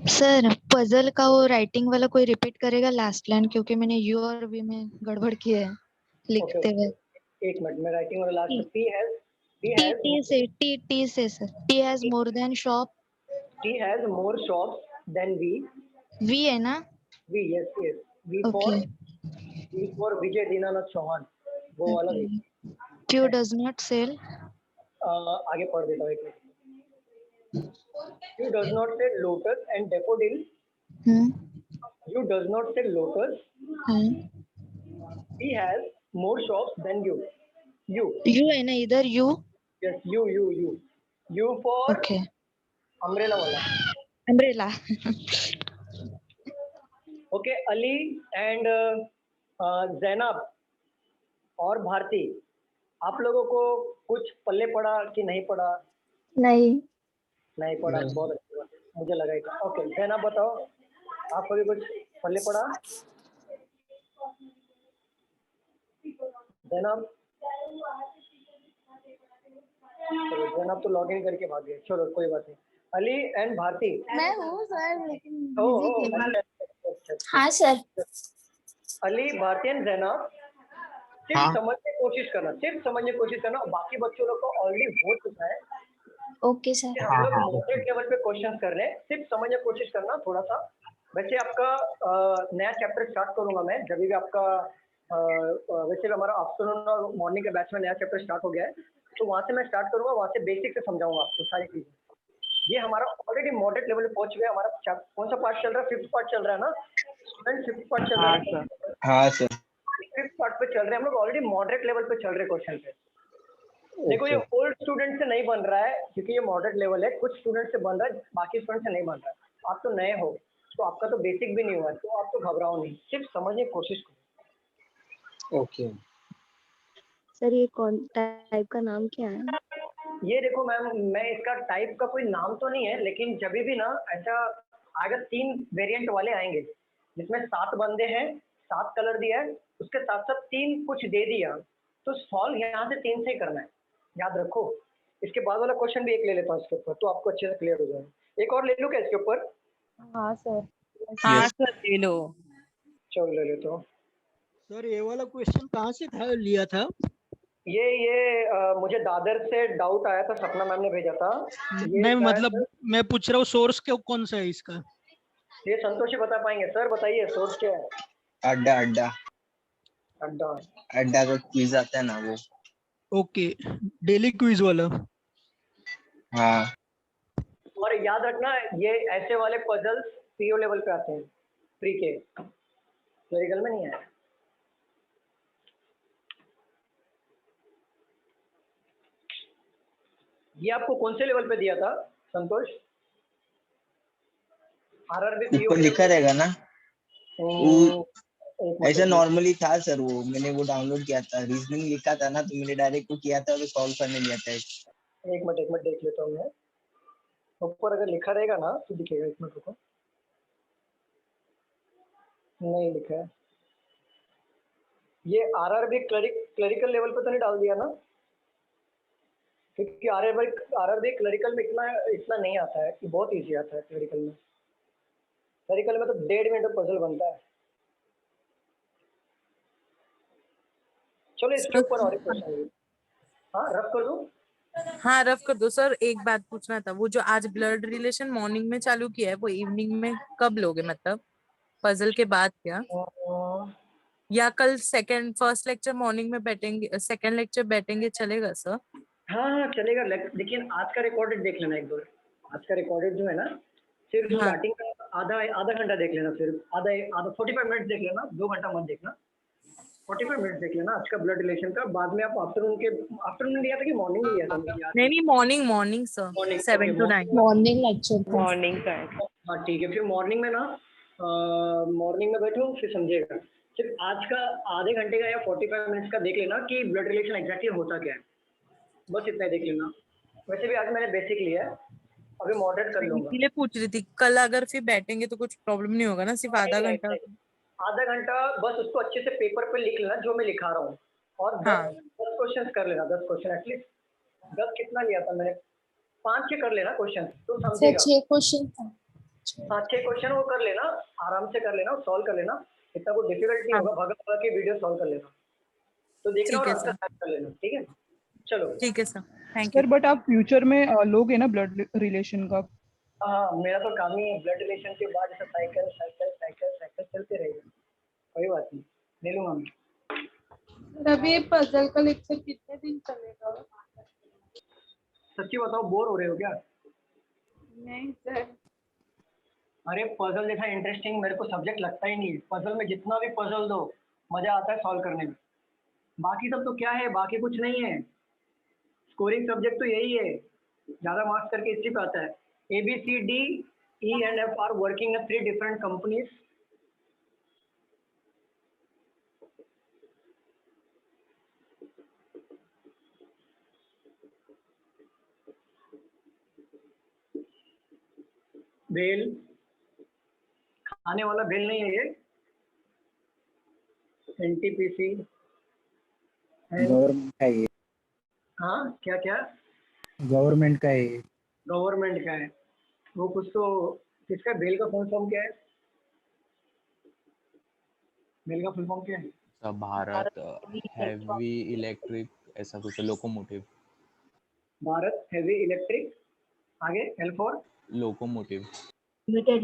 सर पजल का वो राइटिंग वाला कोई रिपीट करेगा लास्ट लाइन, क्योंकि मैंने यू और वी में गड़बड़ की है लिखते हुए। एक मिनट में राइटिंग वाला लास्ट। P has टी से sir, T has more than shop. T has more shops than V. V है ना? V, yes yes, V okay for Vijay Dinanath Chauhan, वो वाला V। Q does not sell. आगे पढ़ देता हूँ एक minute. Q does not sell lotus and daffodil. You does not sell lotus. He has more shops than you. You है ना इधर? You Yes, you for okay umbrella वाला। Umbrella. Okay Ali and Zainab और भारती, आप लोगों को कुछ पल्ले पड़ा कि नहीं पड़ा? नहीं पड़ा, बहुत अच्छी बात है, मुझे लगा ही था। ओके जैनब बताओ, आपको भी कुछ पल्ले पड़ा? जैनब, चलो जैनब तो लॉग इन करके भाग गए, चलो कोई बात नहीं। अली एंड भारती। मैं हूँ सर लेकिन हाँ सर। अली, भारती एंड जैनब, सिर्फ हाँ। समझने की कोशिश करना, बाकी बच्चों लोग को ऑलरेडी हो चुका है। Okay sir. हम लोग मॉडरेट लेवल पे क्वेश्चन कर रहे हैं, सिर्फ समझने की कोशिश करना थोड़ा सा। वैसे आपका नया चैप्टर स्टार्ट करूंगा मैं जब भी आपका वैसे भी हमारा आफ्टरनून और मॉर्निंग के बैच में नया चैप्टर स्टार्ट हो गया है, तो वहाँ से मैं स्टार्ट करूंगा, वहाँ से बेसिक से समझाऊंगा आपको सारी चीजें। ये हमारा ऑलरेडी मॉडरेट लेवल पे पहुंच गया। हमारा कौन सा पार्ट चल रहा है? 5th पार्ट चल रहा है ना स्टूडेंट? 5th पार्ट चल रहा है। हाँ सर। 5th पार्ट पे चल रहे हैं हम लोग, ऑलरेडी मॉडरेट लेवल पे चल रहे क्वेश्चन पे। देखो ये ओल्ड स्टूडेंट से नहीं बन रहा है, क्योंकि ये मॉडरेट लेवल है, कुछ स्टूडेंट से बन रहा है, बाकी स्टूडेंट से नहीं बन रहा है। आप तो नए हो, तो आपका तो बेसिक भी नहीं हुआ है, तो आप तो घबराओ नहीं, सिर्फ समझने की कोशिश करो। ओके सर ये कौन टाइप का नाम क्या है? ये देखो मैम, मैं इसका टाइप का कोई नाम तो नहीं है, लेकिन जब भी ना ऐसा आगे 3 वेरिएंट वाले आएंगे जिसमें 7 बंदे हैं, 7 कलर दिया है, उसके साथ साथ 3 कुछ दे दिया, तो सॉल्व यहाँ से 3 से ही करना है, याद रखो। इसके बाद वाला क्वेश्चन भी एक ले लेता हूँ इसके ऊपर, तो आपको अच्छे से क्लियर हो जाएगा। एक और ले लूँ क्या इसके ऊपर? हाँ सर। हाँ Yes. सर ले लो। चलो ले लेता हूँ। सर ये वाला क्वेश्चन कहाँ से था लिया था? ये मुझे दादर से डाउट आया था, सपना मैम ने भेजा था। ये नहीं शायद- मतलब मैं पूछ रहा हूँ सोर्स कौन सा है इसका? ये संतोष ही बता पाएंगे। सर बताइए सोर्स क्या है? अड्डा अड्डा अड्डा। अड्डा का क्विज आता है ना वो। ओके, डेली क्विज वाला। हाँ और याद रखना ये ऐसे वाले पजल्स पीओ लेवल पे आते हैं, प्री के, क्लरिकल में नहीं है। ये आपको कौन से लेवल पे दिया था संतोष? आरआरबी पीओ ऊपर लिखा रहेगा ना वो, ऐसा ऐसा नॉर्मली था सर, वो मैंने वो डाउनलोड किया था, रीजनिंग लिखा था ना, तो मैंने डायरेक्ट वो किया था, तो सॉल्व करने लिया था। एक मिनट देख लेता हूँ मैं। ऊपर अगर लिखा रहेगा ना तो दिखेगा, एक मिनट रुको। नहीं लिखा है। ये आरआरबी क्लरिकल लेवल पे तो नहीं डाल दिया ना? क्योंकि आरआरबी क्लरिकल में इतना नहीं आता है, कि बहुत इजी आता है क्लरिकल में। क्लरिकल में तो 1.5 मिनट पजल बनता है। चलो इसके ऊपर और एक क्वेश्चन। हाँ रफ कर दूं? हाँ रफ कर दो सर। एक बात पूछना था, वो जो आज ब्लड रिलेशन मॉर्निंग में चालू किया है वो इवनिंग में कब लोगे, मतलब पजल के बाद क्या, या कल फर्स्ट लेक्चर मॉर्निंग में बैठेंगे, सेकंड लेक्चर बैठेंगे, चलेगा सर? हाँ चलेगा। लेकिन आज का रिकॉर्डेड देख लेना एक बार। आज का रिकॉर्डेड जो है ना, सिर्फ हाँ। स्टार्टिंग का आधा घंटा देख लेना, सिर्फ आधा 45 मिनट देख लेना, 2 घंटा मत देखना। 45 मिनट देख लेना आज का ब्लड रिलेशन का। बाद में आप आफ्टरनून दिया था कि मॉर्निंग दिया था? नहीं morning sir, 7 to 9 morning lecture था। मॉर्निंग का है। हाँ ठीक है, फिर मॉर्निंग में ना, मॉर्निंग में बैठो फिर समझेगा। सिर्फ आज का आधे घंटे का या 45 मिनट्स का देख लेना कि ब्लड रिलेशन एग्जैक्टली होता क्या है, बस इतना ही देख लेना। वैसे भी आज मैंने बेसिक लिया है, अभी मॉडरेट कर लूंगा। इसीलिए पूछ रही थी, कल अगर फिर बैठेंगे तो कुछ प्रॉब्लम नहीं होगा ना, सिर्फ आधा नहीं, घंटा? नहीं, आधा घंटा बस उसको अच्छे से पेपर पे लिख लेना जो मैं लिखा रहा हूँ, और 10 क्वेश्चन कर लेना। 10 क्वेश्चन एटलीस्ट। 10 कितना लिया था मैंने? 5-6 कर लेना क्वेश्चन, तो समझेगा। 6 क्वेश्चन था। 5-6 क्वेश्चन वो कर लेना, आराम से कर लेना, सॉल्व कर लेना। इतना कोई डिफिकल्ट नहीं होगा, भगा के वीडियो सॉल्व कर लेना, तो देखना और आंसर टाइप कर लेना। ठीक है, चलो ठीक है sir, thank you. Sir but आप फ्यूचर में लोगे ना ब्लड रिलेशन का? हाँ मेरा तो काम ही है ब्लड रिलेशन के बाद ऐसा साइकिल चलते रहेगा, कोई बात नहीं, ले लूंगा मैं। रवि पजल का लेक्चर कितने दिन चलेगा? सच्ची बताओ, बोर हो रहे हो क्या? नहीं सर। अरे पजल जैसा इंटरेस्टिंग मेरे को सब्जेक्ट लगता ही नहीं है। पजल में जितना भी पजल दो मजा आता है सॉल्व करने में। बाकी सब तो क्या है, बाकी कुछ नहीं है। स्कोरिंग सब्जेक्ट तो यही है, ज्यादा मार्क्स करके इसी पे आता है। ABCD E and F are working in 3 different companies. भेल खाने वाला भेल नहीं है ये। NTPC गवर्नमेंट का है, हाँ क्या क्या गवर्नमेंट का है, गवर्नमेंट का है वो कुछ तो। किसका भेल का फुल फॉर्म क्या है? भेल का फुल फॉर्म क्या है? भारत हैवी इलेक्ट्रिक ऐसा कुछ, लोकोमोटिव। भारत हैवी इलेक्ट्रिक, आगे L फॉर लोकोमोटिव। लिमिटेड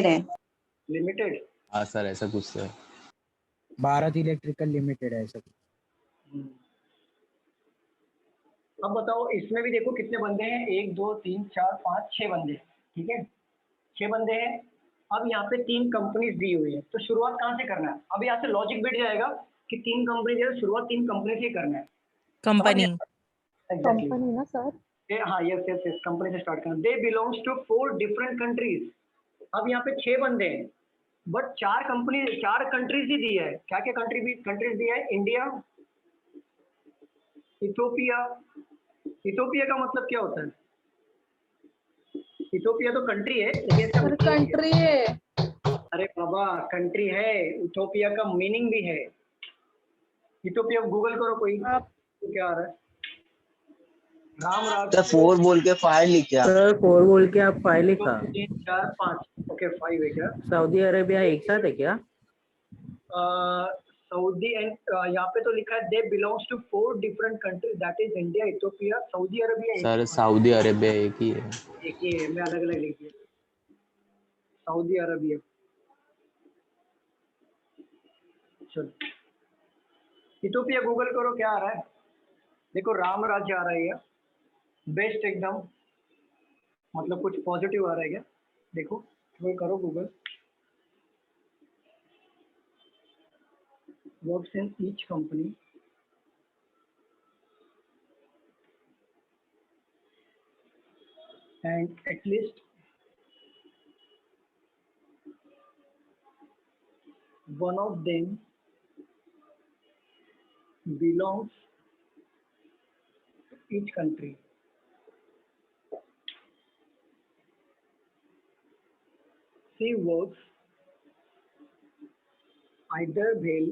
है। लिमिटेड, हाँ सर ऐसा कुछ है। भारत इलेक्ट्रिकल लिमिटेड है सब। अब बताओ इसमें भी देखो कितने बंदे हैं, 1 2 3 4 5 6 बंदे, ठीक है 6 बंदे हैं। अब यहाँ पे 3 कंपनीज दी हुई है, तो शुरुआत कहाँ से करना है? अब यहाँ से लॉजिक बिट जाएगा कि 3 कंपनी जो है, शुरुआत 3 कंपनी से ही करना है। कंपनी कंपनी ना सर? हाँ यस यस यस, कंपनी से स्टार्ट करना। They belongs to 4 different countries. अब यहाँ पे 6 बंदे हैं, बट 4 कंट्रीज ही दी है। क्या क्या कंट्रीज दी है? India, Ethiopia. इथियोपिया का मतलब क्या होता है? इथोपिया तो कंट्री है, लेकिन इसका meaning क्या कंट्री है। अरे बाबा कंट्री है, इथोपिया का मीनिंग भी है। इथोपिया गूगल करो कोई, तो क्या आ रहा है? राम सर राज 4 बोल के 5 लिख क्या? सर 4 बोल के आप 5 लिखा। 3 4 5 ओके 5 है क्या? सऊदी अरेबिया एक साथ है क्या? सऊदी एंड यहाँ पे तो लिखा है they belongs to 4 different countries, that is India, Ethiopia, Saudi Arabia. Sir Saudi Arabia एक ही है। एक ही है, मैं अलग अलग लिख दिया सऊदी अरेबिया। चलो इथोपिया गूगल करो, क्या आ रहा है? देखो राम राज्य आ रहा है, बेस्ट एकदम, मतलब कुछ पॉजिटिव आ रहा है क्या? देखो वो करो Google, works in each company, and at least one of them belongs to each country. She works either BHEL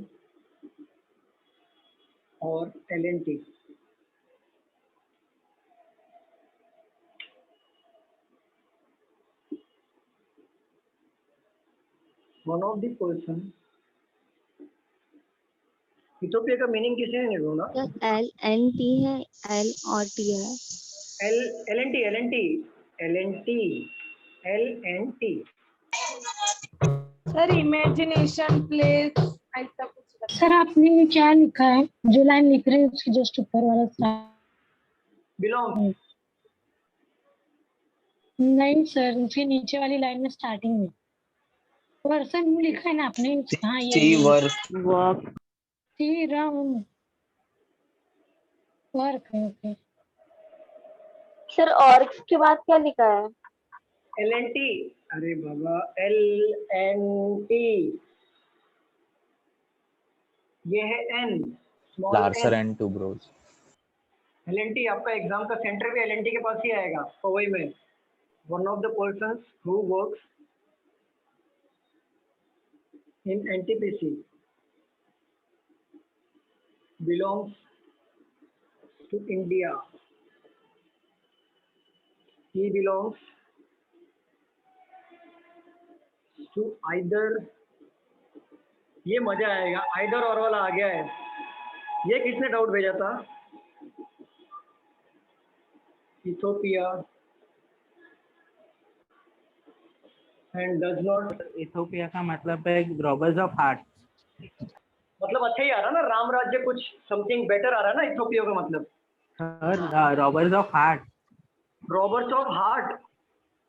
or L&T. One of the person, Ethiopia का मीनिंग किसी ने नहीं ढूंढा? L&T है, L और T है। L&T सर इमेजिनेशन प्लेस ऐसा कुछ। सर आपने क्या लिखा है? जो लाइन लिख रहे हैं उसके जस्ट ऊपर वाला बिलोंग। नहीं सर, उसके नीचे वाली लाइन में स्टार्टिंग में पर्सन लिखा है ना आपने। हाँ ये वर्क वर्क है। ओके सर और के बाद क्या लिखा है? L&T, अरे बाबा L&T, ये है N small Larsen and टुब्रोज। L&T आपका एग्जाम का सेंटर भी L&T के पास ही आएगा, पवई में। One of the persons who works in NTPC belongs to India. He belongs to either, ये मजा आएगा, either और वाला आ गया है। ये किसने डाउट भेजा था? Ethiopia and does not। Ethiopia का मतलब है रॉबर्स ऑफ हार्ट। मतलब अच्छा ही आ रहा ना, राम राज्य कुछ समथिंग बेटर आ रहा ना इथोपिया का मतलब। Sir robbers of heart. Robbers of heart,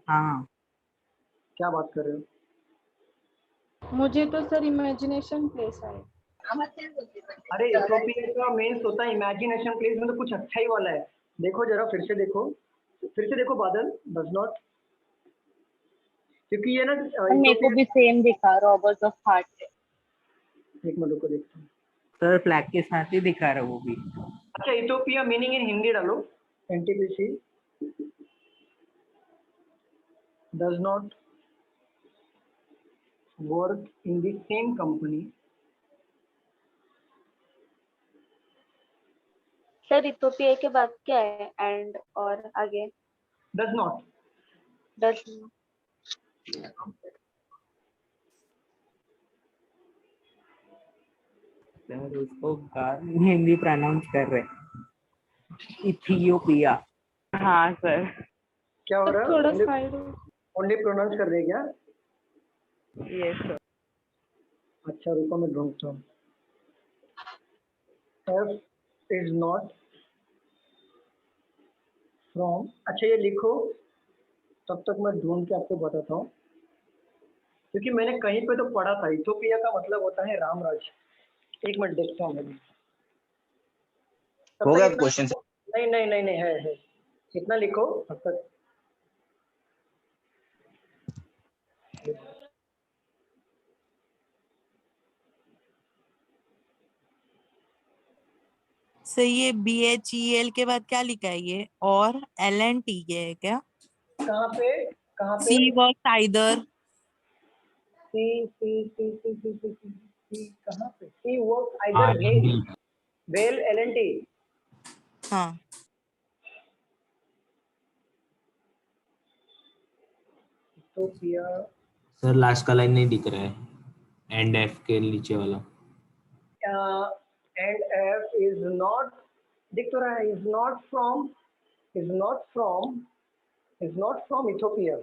हाँ क्या बात कर रहे हो? मुझे तो सर इमेजिनेशन प्लेस है। अरे इथोपिया का मेंस होता है इमेजिनेशन प्लेस में, तो कुछ अच्छा ही वाला है। देखो जरा फिर से देखो बादल, डज नॉट, क्योंकि ये ना मेरे को भी सेम दिखा रॉबर्ट्स ऑफ हार्ट। एक मिनट को देखता हूँ सर, फ्लैग के साथ ही दिखा रहा है वो भी। अच्छा इथोपिया मीनिंग इन हिंदी डालो, NTPC does not work in the same company। Sir Ethiopia के बाद क्या है? एंड और आगे? does not। सर उसको हिंदी प्रोनाउंस कर रहे इथियोपिया। हाँ सर। क्या हो रहा है? थोड़ा साइड ओनली प्रोनाउंस कर रहे हैं क्या? Yes sir. अच्छा रुको मैं ढूंढता हूँ। F is not from, अच्छा ये लिखो, तब तक मैं ढूंढ के आपको बताता हूँ, क्योंकि मैंने कहीं पे तो पढ़ा था इथोपिया का मतलब होता है राम राज्य। एक मिनट देखता हूँ मैं। हो गया क्वेश्चन? नहीं है कितना लिखो तब तक। सर ये BHEL के बाद क्या लिखा है ये? और LNT ये है क्या? कहाँ पे? कहाँ पे? सी वर्क्स आइदर। सी कहाँ पे? सी वर्क आइदर वेल एलएनटी। हाँ इथोपिया सर लास्ट का लाइन नहीं दिख रहा है, एंड एफ के नीचे वाला। एंड एफ इज नॉट दिख तो रहा है, is not from Ethiopia.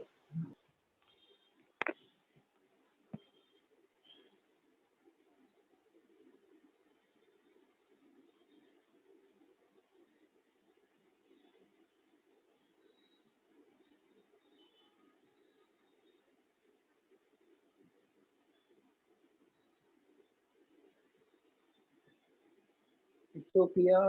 Ethiopia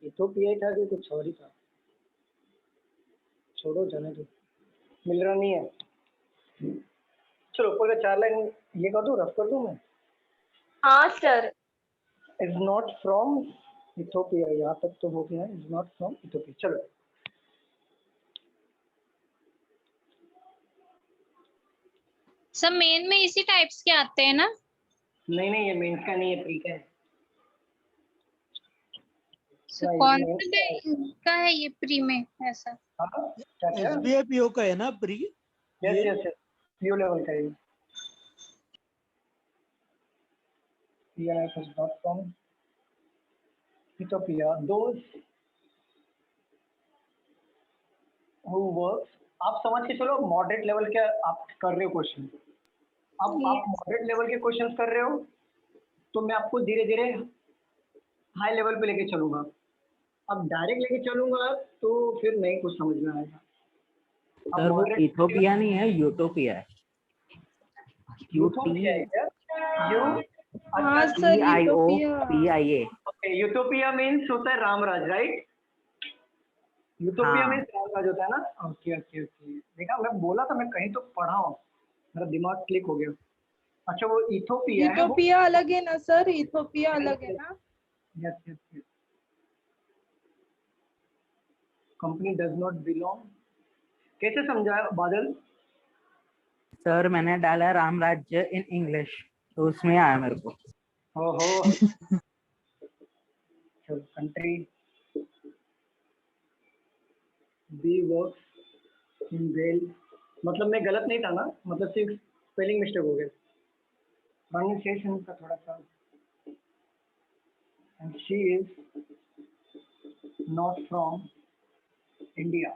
Ethiopia था कि कुछ और ही था, छोड़ो जाने दो, मिल रहा नहीं है। चलो ऊपर का 4 लाइन ये कर दूं, रफ कर दूं मैं। हाँ sir. Is not from Ethiopia, यहाँ तक तो हो गया, इज नॉट फ्रॉम इथोपिया। चलो सब मेन में इसी टाइप्स के आते हैं ना? नहीं ये मेंस का नहीं है, प्री का है। कौन का है ये प्री में ऐसा? SBI PO का है ना प्री? यस पीओ लेवल का है। PNF is not from Ethiopia. Those who works, आप समझ के चलो मॉडरेट लेवल के आप कर रहे हो क्वेश्चन। अब आप मॉडरेट लेवल के क्वेश्चंस कर रहे हो तो मैं आपको धीरे धीरे हाई लेवल पे लेके चलूंगा। अब डायरेक्ट लेके चलूंगा तो फिर नहीं कुछ समझ में आएगा। सर वो इथोपिया नहीं है, यूटोपिया है। यूटोपिया मीन्स होता है Ramraj, right? Utopia means Ramraj होता है ना। ओके देखा, मैं बोला था, मैं कहीं तो पढ़ा हूँ, मेरा दिमाग क्लिक हो गया। अच्छा वो इथोपिया है, इथोपिया अलग है ना सर? इथोपिया अलग है ना? Yes company does not belong. कैसे समझा बादल? सर मैंने डाला राम राज्य इन इंग्लिश तो उसमें आया मेरे को। ओहो country B works in well, मतलब मैं गलत नहीं था ना, मतलब सिर्फ स्पेलिंग मिस्टेक हो गया, प्रोनाउंसिएशन का थोड़ा सा। And she is not from India.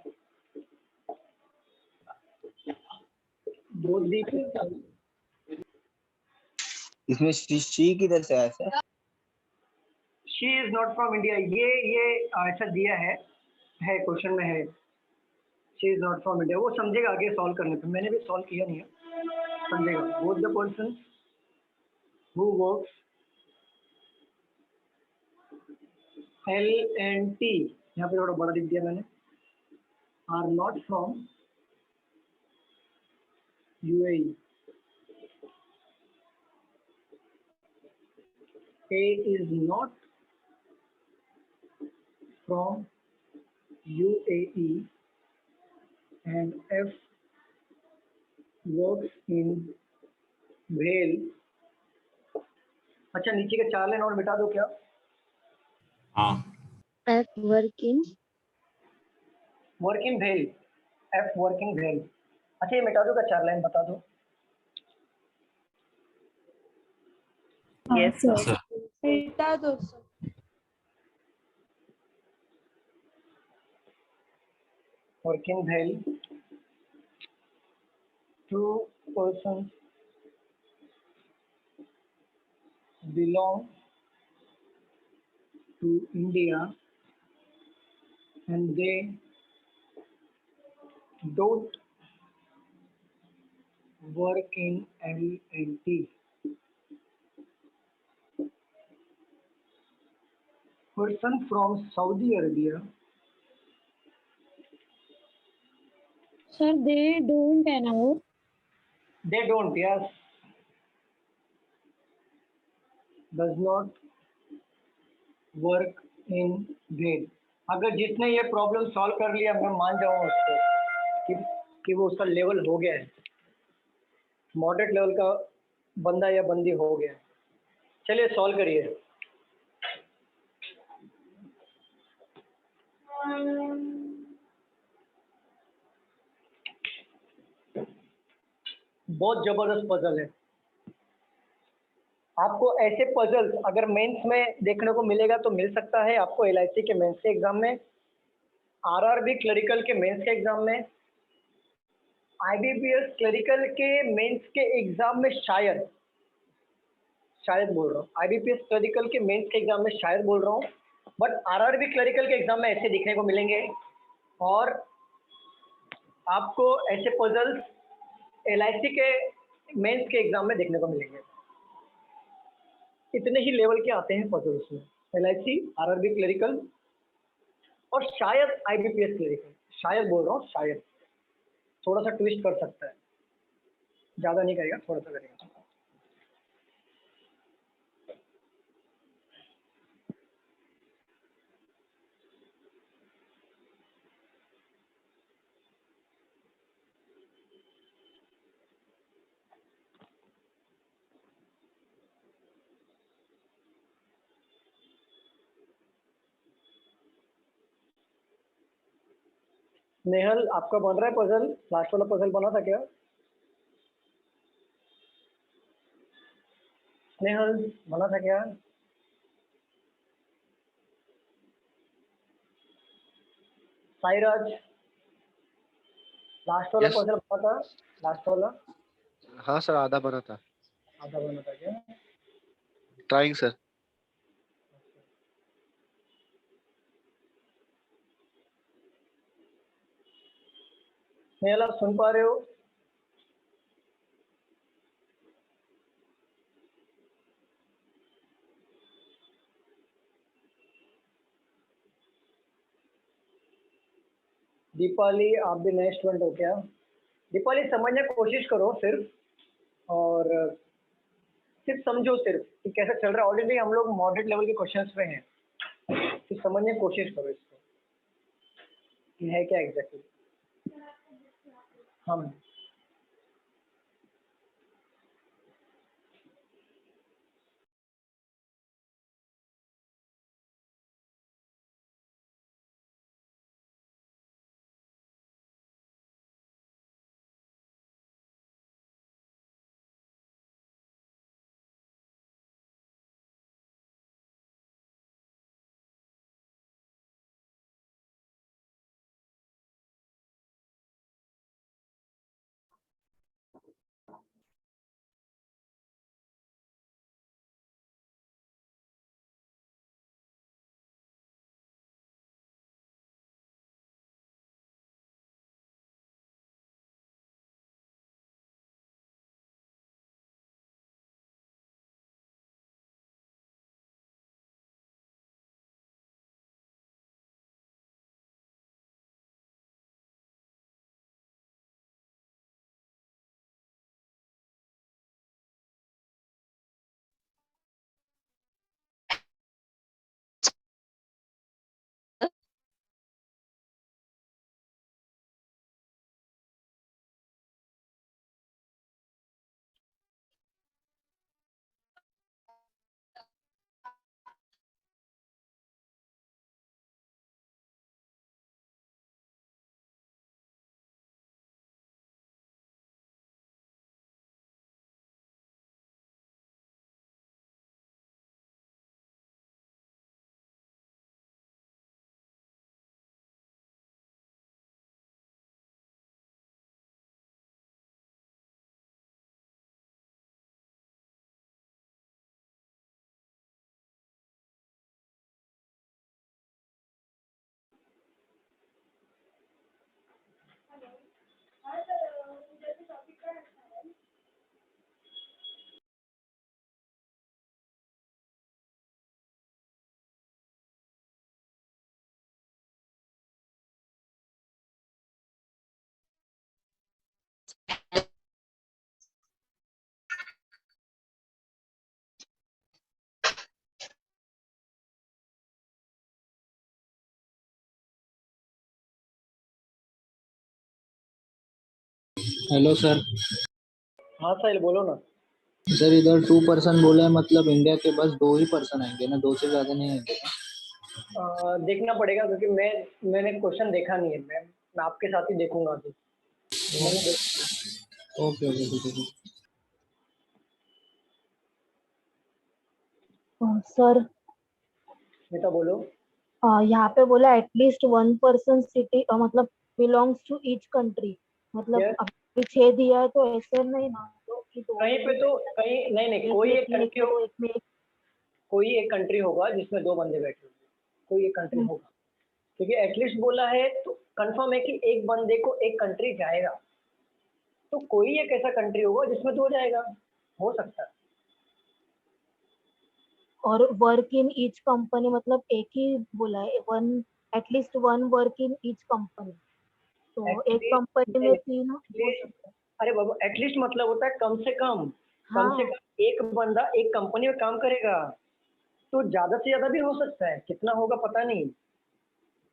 इसमें शी किधर से आया sir? She is not from India, ये ऐसा दिया है क्वेश्चन में है। She is not from India, वो समझेगा आगे सॉल्व करने पे, मैंने भी सॉल्व किया नहीं है, समझेगा। Both the person who works L&T, यहाँ पे थोड़ा बड़ा लिख दिया मैंने, are not from UAE। A is not from UAE and F works in Bhel। अच्छा नीचे के 4 लाइन और मिटा दो क्या? हाँ F work in Bhel, F work in Bhel। अच्छा ये मिटा दो क्या? 4 लाइन बता दो। यस सर, मिटा दो sir. Work in Bhel, 2 persons belong to India and they don't work in L&T। person from Saudi Arabia. Sir they don't है ना वो? They don't, yes. Does not work in grade. अगर जिसने ये problem solve कर लिया मैं मान जाऊँ उसको कि वो उसका लेवल हो गया है, मॉडरेट लेवल का बंदा या बंदी हो गया है। चलिए सॉल्व करिए। बहुत जबरदस्त पजल है। आपको ऐसे पजल्स अगर मेंस में देखने को मिलेगा तो मिल सकता है आपको एलआईसी के मेंस के एग्जाम में, आरआरबी क्लरिकल के मेंस के एग्जाम में, आईबीपीएस क्लरिकल के मेंस के एग्जाम में शायद बोल रहा हूँ, आईबीपीएस क्लरिकल के मेंस के एग्जाम में शायद बोल रहा हूँ, बट आरआरबी क्लरिकल के एग्जाम में ऐसे दिखने को मिलेंगे। और आपको ऐसे पजल्स एलआईसी के मेंस के एग्जाम में देखने को मिलेंगे। इतने ही लेवल के आते हैं पजल्स में, एलआईसी, आरआरबी क्लरिकल और शायद आईबीपीएस क्लरिकल। शायद बोल रहा हूँ, शायद थोड़ा सा ट्विस्ट कर सकता है, ज़्यादा नहीं करेगा, थोड़ा सा करेगा। नेहल आपका बन रहा है पजल? लास्ट वाला पजल बना था क्या नेहल? बना था क्या? साईराज लास्ट वाला Yes. पजल बना था? लास्ट वाला हाँ सर, आधा बना था। आधा बना था क्या? Trying sir. नेहल आप सुन पा रहे हो? दीपाली आप भी नए स्टूडेंट हो क्या? दीपाली समझने की कोशिश करो सिर्फ, और सिर्फ समझो सिर्फ कि कैसे चल रहा है। ऑलरेडी हम लोग मॉडरेट लेवल के क्वेश्चंस पे हैं, तो समझने की कोशिश करो इसको कि है क्या एग्जैक्टली। हाँ हेलो सर। हाँ साहिल बोलो ना। सर इधर 2% बोला है, मतलब इंडिया के बस 2 ही पर्सन आएंगे ना, 2 से ज्यादा नहीं आएंगे। देखना पड़ेगा क्योंकि मैंने क्वेश्चन देखा नहीं है। मैं आपके साथ ही देखूंगा अभी। मैंने ओके ओके ठीक है। सर स्मिता बोलो। यहाँ पे बोला एटलीस्ट 1% सिटी मतलब बिलोंग्स टू ईच कंट्री, मतलब Yes. अभी 6 दिया है तो ऐसे नहीं ना, तो कि दो कहीं पे तो कहीं नहीं कोई एक कंट्री एक में एक। कोई एक कंट्री होगा जिसमें 2 बंदे बैठे होंगे, कोई एक कंट्री होगा, क्योंकि एटलीस्ट बोला है तो कंफर्म है कि एक बंदे को एक कंट्री जाएगा, तो कोई एक ऐसा कंट्री होगा जिसमें 2 जाएगा, हो सकता है। और वर्क इन ईच कंपनी मतलब एक ही बोला है, one at least 1 work in each company, तो एक कंपनी में 3 हो सकता है। अरे बाबू एटलीस्ट मतलब होता है कम से कम एक बंदा एक कंपनी में काम करेगा, तो ज्यादा से ज्यादा भी हो सकता है, कितना होगा पता नहीं।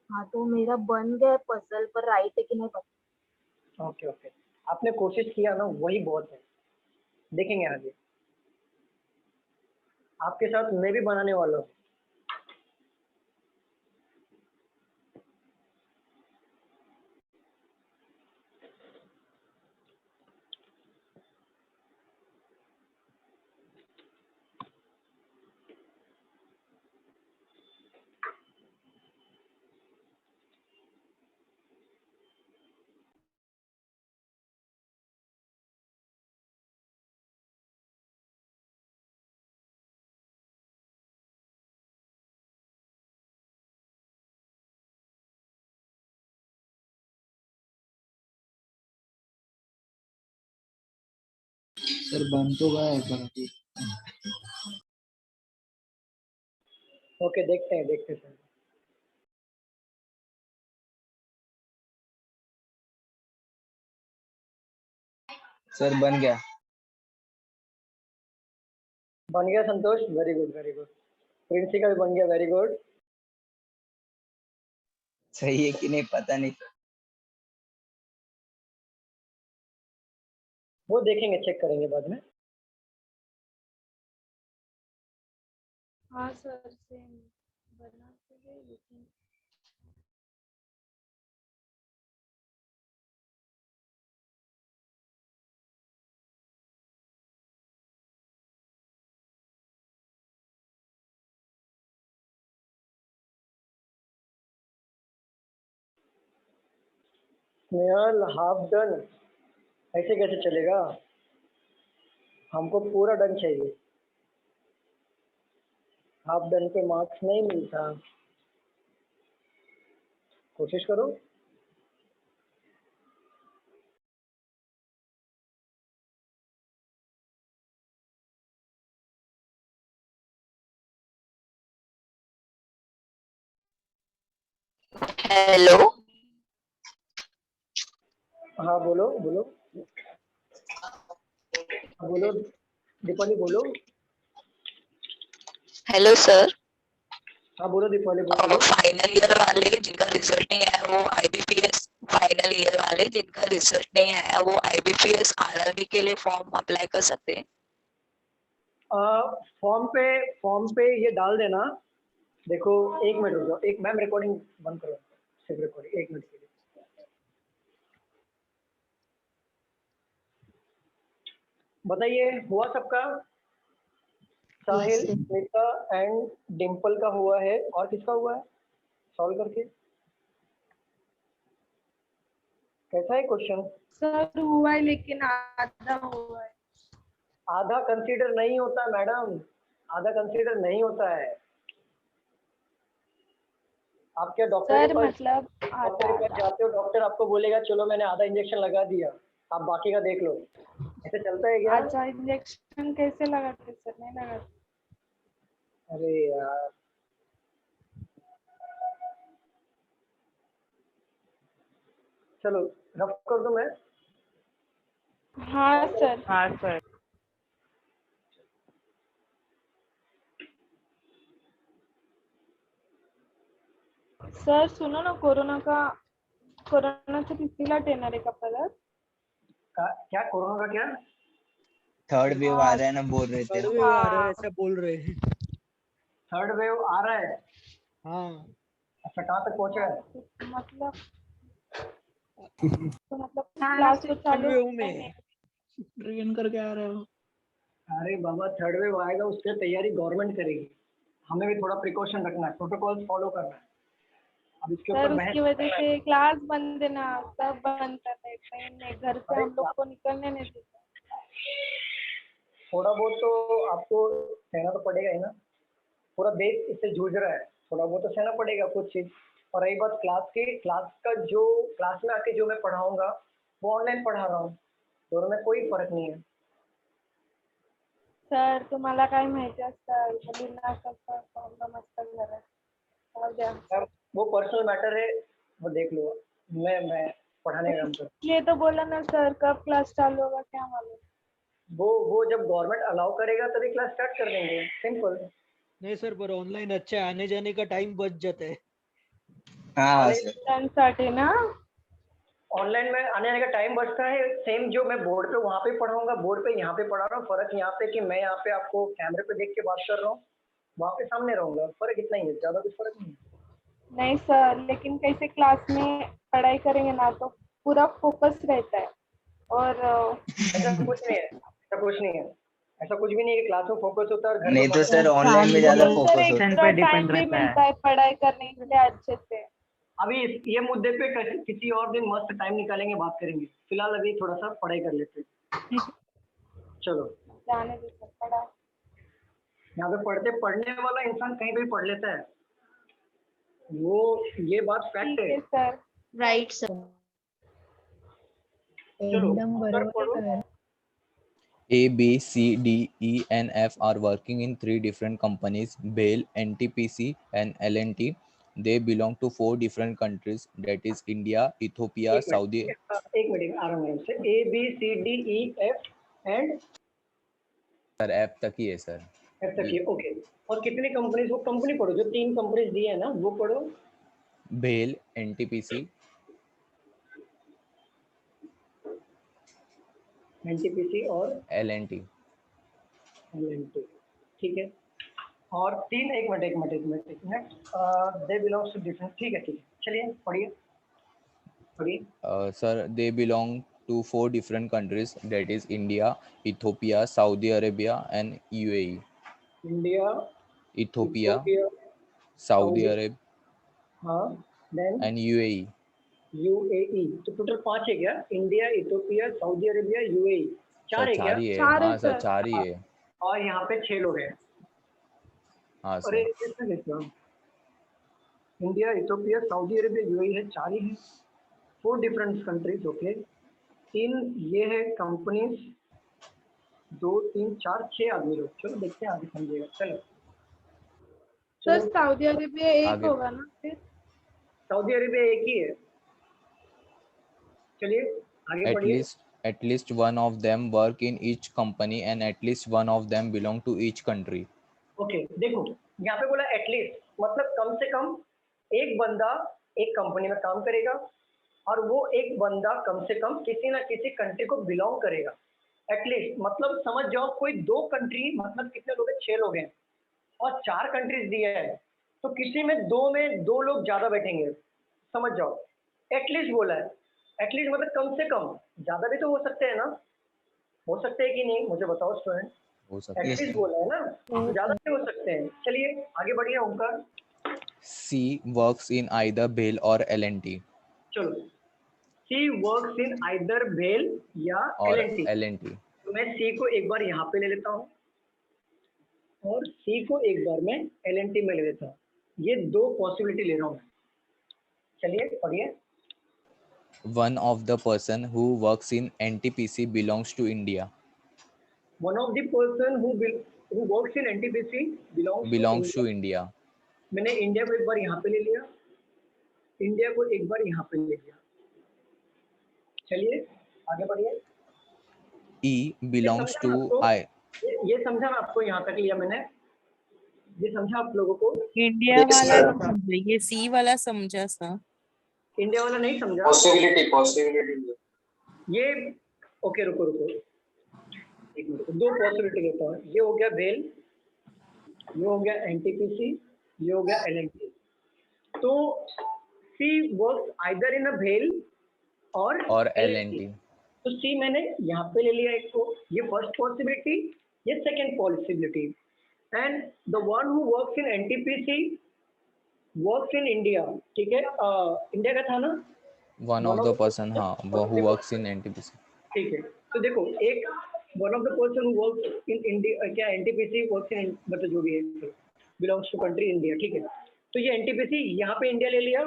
हाँ तो मेरा बन गया पजल, पर राइट है कि नहीं पता। ओके ओके, आपने कोशिश किया ना, वही बहुत है। देखेंगे आगे, आपके साथ मैं भी बनाने वाला हूँ। सर बन तो गया है पर अभी। ओके देखते हैं। सर बन गया। Santosh, very good very good. Princy का भी बन गया, वेरी गुड। सही है कि नहीं पता नहीं। वो देखेंगे, चेक करेंगे बाद में। हाँ सर सेम बनाते हैं लेकिन स्नेहल हाफ डन ऐसे कैसे चलेगा, हमको पूरा डन चाहिए। हाफ डन पे मार्क्स नहीं मिलता, कोशिश करो। हेलो। हाँ बोलो बोलो बोलो, दीपाली बोलो। Hello sir. हाँ बोलो दीपाली बोलो। फाइनल ईयर वाले जिनका रिजल्ट नहीं आया वो आईबीपीएस, फाइनल ईयर वाले जिनका रिजल्ट नहीं आया वो आईबीपीएस आरआरबी के लिए फॉर्म अप्लाई कर सकते हैं। फॉर्म पे ये डाल देना। देखो 1 मिनट रुक जाओ, एक मैम रिकॉर्डिंग बंद करो, सिर्फ रिकॉर्डिंग 1 मिनट के लिए। बताइए हुआ सबका? साहिल, स्मिता एंड डिम्पल का हुआ है, और किसका हुआ है सॉल्व करके? कैसा है क्वेश्चन? सर हुआ है लेकिन आधा हुआ है। आधा कंसीडर नहीं होता मैडम, आधा कंसीडर नहीं होता है। आप क्या डॉक्टर के पास जाते हो, डॉक्टर आपको बोलेगा चलो मैंने आधा इंजेक्शन लगा दिया, आप बाकी का देख लो, ऐसे चलता है क्या? अच्छा इंजेक्शन कैसे लगाते सर? नहीं लगाते। अरे यार, चलो रफ कर दूं मैं? हाँ सर। हाँ सर। सर सुनो ना, कोरोना से कितीला टेनर आहे का परत? क्या कोरोना का क्या? थर्ड वेव आ रहा है ना, बोल रहे थे। थर्ड वेव आ रहा है ऐसा बोल रहे हैं। थर्ड वेव आ रहा है? हाँ। अच्छा, कहाँ तक पहुंचा है? मतलब क्लास क्लास थर्ड वेव में ट्रेन करके आ रहे हो। अरे बाबा, थर्ड वेव आएगा, उसकी तैयारी गवर्नमेंट करेगी, हमें भी थोड़ा प्रिकॉशन रखना है, प्रोटोकॉल फॉलो करना है। अब इसके सर ऊपर उसकी वजह से क्लास बंद है ना, सब बंद कर रहे हैं, कहीं नहीं, घर से हम लोग को निकलने नहीं देते। थोड़ा बहुत तो आपको सहना तो पड़ेगा ही ना, पूरा देश इससे जूझ रहा है, थोड़ा बहुत तो सहना पड़ेगा कुछ चीज। और रही बात क्लास का, जो क्लास में आके जो मैं पढ़ाऊंगा वो ऑनलाइन पढ़ा रहा हूँ, दोनों में कोई फर्क नहीं है। सर तुम्हाला काय माहिती असतं, मुलींना कसं प्रॉब्लेम असतात घरात, जाऊ द्या। वो पर्सनल मैटर है, वो देख लो, मैं पढ़ाने का काम कर। ये तो बोला ना सर, कब क्लास चालू होगा क्या मालूम। वो जब गवर्नमेंट अलाउ करेगा तभी क्लास स्टार्ट कर देंगे, सिंपल। नहीं सर, पर ऑनलाइन अच्छा है, आने जाने का टाइम बच जाता है। हाँ साठी ना ऑनलाइन में आने जाने का टाइम बचता है, सेम जो मैं बोर्ड पे वहाँ पे पढ़ाऊंगा, बोर्ड पे यहाँ पे पढ़ा रहा हूँ, फर्क यहाँ पे कि मैं यहाँ पे आपको कैमरे पे देख के बात कर रहा हूँ, वहाँ पे सामने रहूंगा, फर्क इतना ही है, ज्यादा कुछ फर्क नहीं है। नहीं सर, लेकिन कैसे क्लास में पढ़ाई करेंगे ना तो पूरा फोकस रहता है। और ऐसा कुछ नहीं है, ऐसा कुछ नहीं है, ऐसा कुछ भी नहीं है कि क्लास में फोकस होता है और घर नहीं में तो पढ़ाई सर होता है। ऑनलाइन में ज्यादा सर फोकस होता एक्स्ट्रा टाइम भी मिलता है पढ़ाई करने के लिए अच्छे से। अभी ये मुद्दे पे किसी और दिन मस्त टाइम निकालेंगे, बात करेंगे, फिलहाल अभी थोड़ा सा पढ़ाई कर लेते हैं। चलो जाने दो सर, पढ़ा यहाँ पे पढ़ने वाला इंसान कहीं भी पढ़ लेता है, वो ये बात फैक्ट है। सर। Right sir. चलो अगर पढ़ो। A, B, C, D, E, and F are working in 3 different companies, BHEL, NTPC, and L&T. They belong to 4 different countries, that is India, Ethiopia, Saudi. एक मिनट आराम से, A B C D E F and sir F तक ही है sir. F तक ही, okay. और कितनी companies, वो company पढ़ो जो 3 कंपनीज दी है ना, वो पढ़ो। BHEL, NTPC, NTPC और L&T। ठीक है। और 3, एक minute, they belongs to different, ठीक है, चलिए पढ़िए। Sir, they belong to 4 different countries, that is India, Ethiopia, Saudi Arabia, and UAE. India, Ethiopia, Saudi Arabia, हाँ, देन and UAE. UAE, तो टोटल 5 है क्या? India, Ethiopia, Saudi Arabia, UAE, 4 है क्या? 4 ही है, हाँ सर 4 ही है। और यहाँ पे 6 लोग हैं। हाँ अरे सर। इसमें देखो, India, Ethiopia, Saudi Arabia, UAE है, 4 ही है, 4 डिफरेंट कंट्रीज, ओके। 3 ये है कंपनीज, 2 3 4 6 आदमी लोग। चलो देखते हैं, आगे समझिएगा। चलो सर सऊदी अरेबिया एक होगा ना फिर? सऊदी अरेबिया एक ही है। चलिए आगे बढ़िए। At least one of them work in each company and at least one of them belong to each country. Okay देखो, यहाँ पे बोला एटलीस्ट, मतलब कम से कम एक बंदा एक कंपनी में काम करेगा, और वो एक बंदा कम से कम किसी ना किसी कंट्री को बिलोंग करेगा। एटलीस्ट मतलब समझ जाओ, कोई 2 कंट्री, मतलब कितने लोग हैं? 6 लोग हैं, और 4 कंट्रीज दिया है, तो किसी में 2 लोग ज्यादा बैठेंगे, समझ जाओ। एटलीस्ट बोला है, एटलीस्ट मतलब कम से कम, ज्यादा भी तो हो सकते हैं ना, हो सकते हैं कि नहीं, मुझे बताओ स्टूडेंट। हो सकते हैं। एटलीस्ट बोला है ना, ज्यादा भी हो सकते हैं। चलिए आगे बढ़िए Omkar. C works in either BHEL or L&T. चलो, C works in either BHEL या और L&T। तो मैं C को एक बार यहाँ पे ले लेता हूँ, और C को एक बार मैं L&T में ले लेता हूँ। ये 2 पॉसिबिलिटी ले रहा हूँ। चलिए पढ़िए। One of the person who works in NTPC belongs to India. One of the person who works in NTPC belongs to India. मैंने इंडिया को एक बार यहाँ पे ले लिया, इंडिया को एक बार यहाँ पे ले लिया। चलिए आगे बढ़िए। E belongs to I. ये समझा मैं आपको, यहाँ तक लिया मैंने, ये समझा आप लोगों को? इंडिया वाला समझा, ये सी वाला समझा सा, इंडिया वाला नहीं समझा। पॉसिबिलिटी ये ओके रुको रुको एक मिनट, दो पॉसिबिलिटी देता हूँ। ये हो गया बेल, ये हो गया एनटीपीसी, ये हो गया एलएनटी। तो C works either in a BEL और LNT। तो सी मैंने यहाँ पे ले लिया एक को, ये फर्स्ट पॉसिबिलिटी, ये second possibility. And the one who works in NTPC works in India, ठीक है, इंडिया का था ना वन ऑफ द पर्सन, हाँ, वो हु वर्क्स इन NTPC। ठीक है। तो देखो एक one of the person who works in India, क्या एनटीपीसी वर्क्स इन, मतलब जो भी है, बिलोंग्स टू कंट्री इंडिया, ठीक है। तो ये एनटीपीसी यहाँ पे इंडिया ले लिया,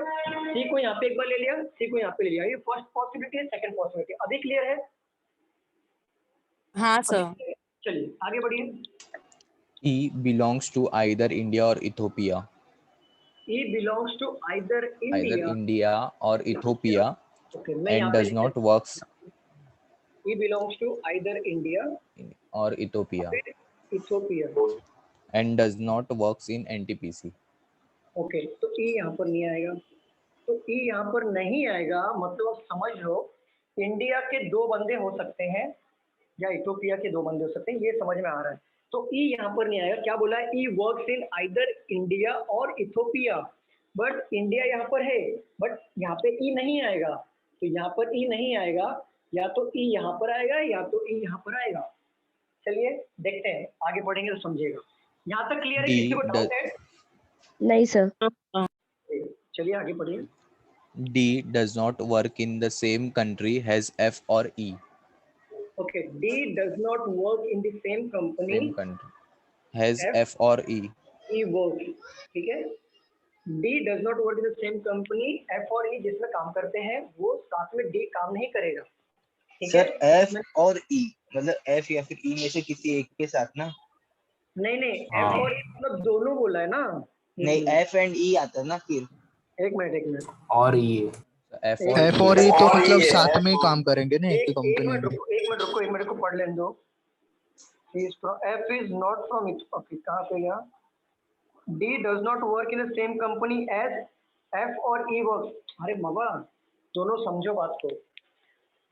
सी को यहाँ पे एक बार ले लिया, सी को यहाँ पे ले लिया। ये फर्स्ट पॉसिबिलिटी है, सेकंड पॉसिबिलिटी। अभी क्लियर है? हाँ सर। चलिए आगे बढ़िए। E belongs to either India or Ethiopia। E belongs to either India or Ethiopia Okay, मैं यहाँ and पे does not works E belongs to either India or Ethiopia Ethiopia and does not works in NTPC। Okay, तो E यहाँ पर नहीं आएगा। तो E यहाँ पर नहीं आएगा, मतलब आप समझ लो इंडिया के दो बंदे हो सकते हैं या इथोपिया के दो बंदे हो सकते हैं, ये समझ में आ रहा है। तो E यहाँ पर नहीं आएगा। क्या बोला है? E works in either India और इथोपिया, बट इंडिया यहाँ पर है, बट यहाँ पे E नहीं आएगा। तो यहाँ पर E नहीं आएगा, या तो E यहाँ पर आएगा या तो E यहाँ पर आएगा। चलिए देखते हैं, आगे बढ़ेंगे तो समझिएगा। यहाँ तक क्लियर है? किसी को डाउट है? नहीं सर। चलिए आगे बढ़िए। D does not work in the same country as F or E। Okay, D does not work in the same company Same country has F or E। E works, ठीक है। D does not work in the same company, F और E जिसमें काम करते हैं वो साथ में D काम नहीं करेगा, ठीक है। सर F और E मतलब F या फिर E में से किसी एक के साथ ना? नहीं F और E मतलब दोनों बोला है ना। नहीं F एंड E आता है ना फिर। एक मिनट और ये F और E तो मतलब साथ में ही काम करेंगे ना एक कंपनी में। एक मिनट को पढ़ लेने दो। F is not from it, okay, कहाँ पे गया? D does not work in the same company as F और E works। अरे बाबा दोनों समझो बात को।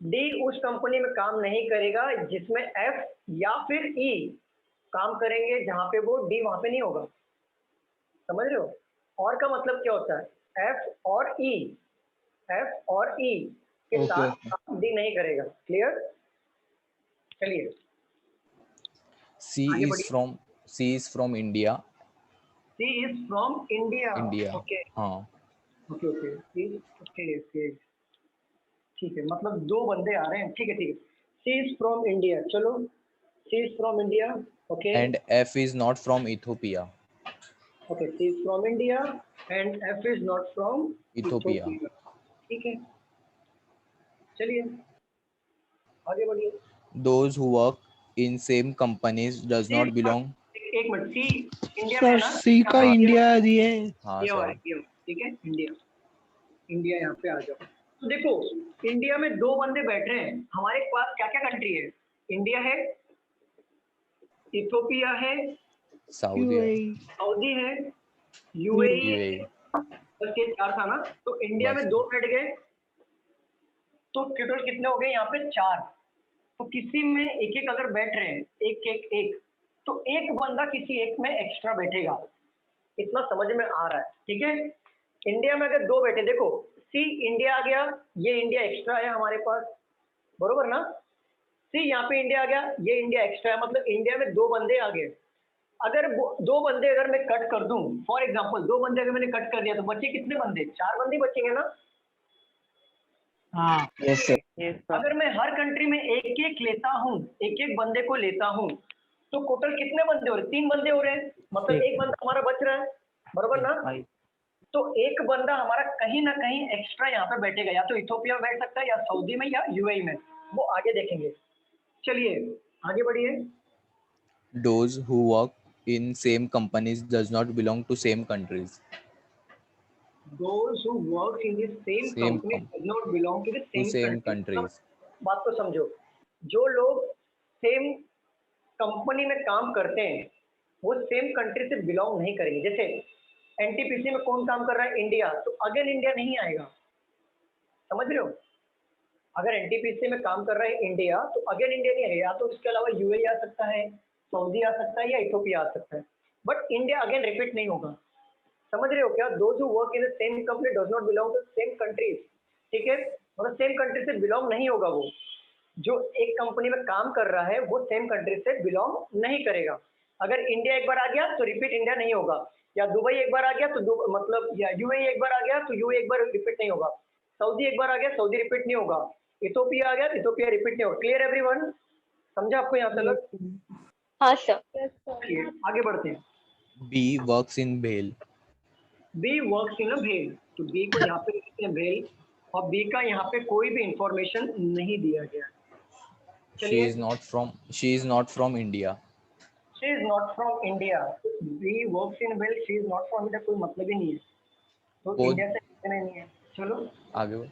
D उस कंपनी में काम नहीं करेगा जिसमें F या फिर E काम करेंगे, जहाँ पे वो D वहाँ पे नहीं होगा। समझ रहे हो? और का मतलब क्या होता है? F और E के साथ काम D नहीं करेगा। क्लियर? चलिए C is from India। C is from India। Okay। हाँ। Okay। ठीक है, मतलब दो बंदे आ रहे हैं। ठीक है। C is from India। चलो C is from India। Okay। And F is not from Ethiopia। Okay, C is from India and F is not from Ethiopia। ठीक है, चलिए आगे बढ़िए। Those who work in same companies does not belong। एक minute, सी India sir में ना, सी का India दिए। हाँ ये सर। ठीक है, इंडिया यहाँ पे आ जाओ। तो देखो इंडिया में दो बंदे बैठ रहे हैं, हमारे पास क्या क्या कंट्री है? इंडिया है, इथोपिया है, सऊदी है, यूएई, बस ये चार था ना। तो इंडिया में दो बैठ गए, तो टोटल कितने हो गए यहाँ पे? चार। तो किसी में एक एक अगर बैठ रहे हैं, एक तो एक बंदा किसी एक में एक्स्ट्रा बैठेगा। इतना समझ में आ रहा है? ठीक है। इंडिया में अगर दो बैठे, देखो सी इंडिया आ गया, ये इंडिया एक्स्ट्रा है हमारे पास, बरोबर ना। सी यहाँ पे इंडिया आ गया, ये इंडिया एक्स्ट्रा है, मतलब इंडिया में दो बंदे आ गए। अगर दो बंदे अगर मैं कट कर दूं, फॉर एग्जांपल दो बंदे अगर मैंने कट कर दिया, तो बचे कितने बंदे? चार बंदे बचेंगे ना। हाँ यस सर। अगर मैं हर कंट्री में एक एक लेता हूँ, एक एक बंदे को लेता हूँ, तो टोटल कितने बंदे हो रहे? तीन बंदे हो रहे हैं, मतलब एक बंदा हमारा बच रहा है, बरोबर ना। तो एक बंदा हमारा कहीं ना कहीं एक्स्ट्रा यहाँ पे बैठेगा, या तो इथोपिया में बैठ सकता है, या सऊदी में, या यूएई में, वो आगे देखेंगे। चलिए आगे बढ़िए। Those who work in same companies does not belong to same countries। Those who work in the same company does not belong to the same countries। बात को समझो, जो लोग सेम कंपनी में काम करते हैं वो सेम कंट्री से बिलोंग नहीं करेंगे। जैसे एनटीपीसी में कौन काम कर रहा है? इंडिया, तो अगेन इंडिया नहीं आएगा। समझ रहे हो? अगर एनटीपीसी में काम कर रहा है इंडिया तो अगेन इंडिया नहीं है, या तो इसके अलावा यूएई आ सकता है, सऊदी आ सकता है या इथोपिया आ सकता है, बट इंडिया अगेन रिपीट नहीं होगा। समझ रहे हो क्या? Those who work in the same company does not belong to same countries, ठीक है, मतलब सेम कंट्री से बिलोंग नहीं होगा। वो जो एक कंपनी में काम कर रहा है वो सेम कंट्री से बिलोंग नहीं करेगा। अगर इंडिया एक बार आ गया तो रिपीट इंडिया नहीं होगा, या दुबई एक बार आ गया तो मतलब या यूएई एक बार आ गया तो यूएई एक बार रिपीट नहीं होगा, सऊदी एक बार आ गया सऊदी रिपीट नहीं होगा, इथोपिया आ गया इथोपिया रिपीट नहीं होगा। Clear everyone? समझा आपको यहाँ तक? हाँ सर। चलिए आगे बढ़ते हैं। B works in Bhel. B works in Bhel, तो बी को यहाँ पे लिखते हैं भेल, और बी का यहाँ पे कोई भी इंफॉर्मेशन नहीं दिया गया। She is not from India. She is not from India. B works in भेल, she is not from India, कोई मतलब ही नहीं है, तो Both- इंडिया से इतना नहीं है। चलो आगे बढ़.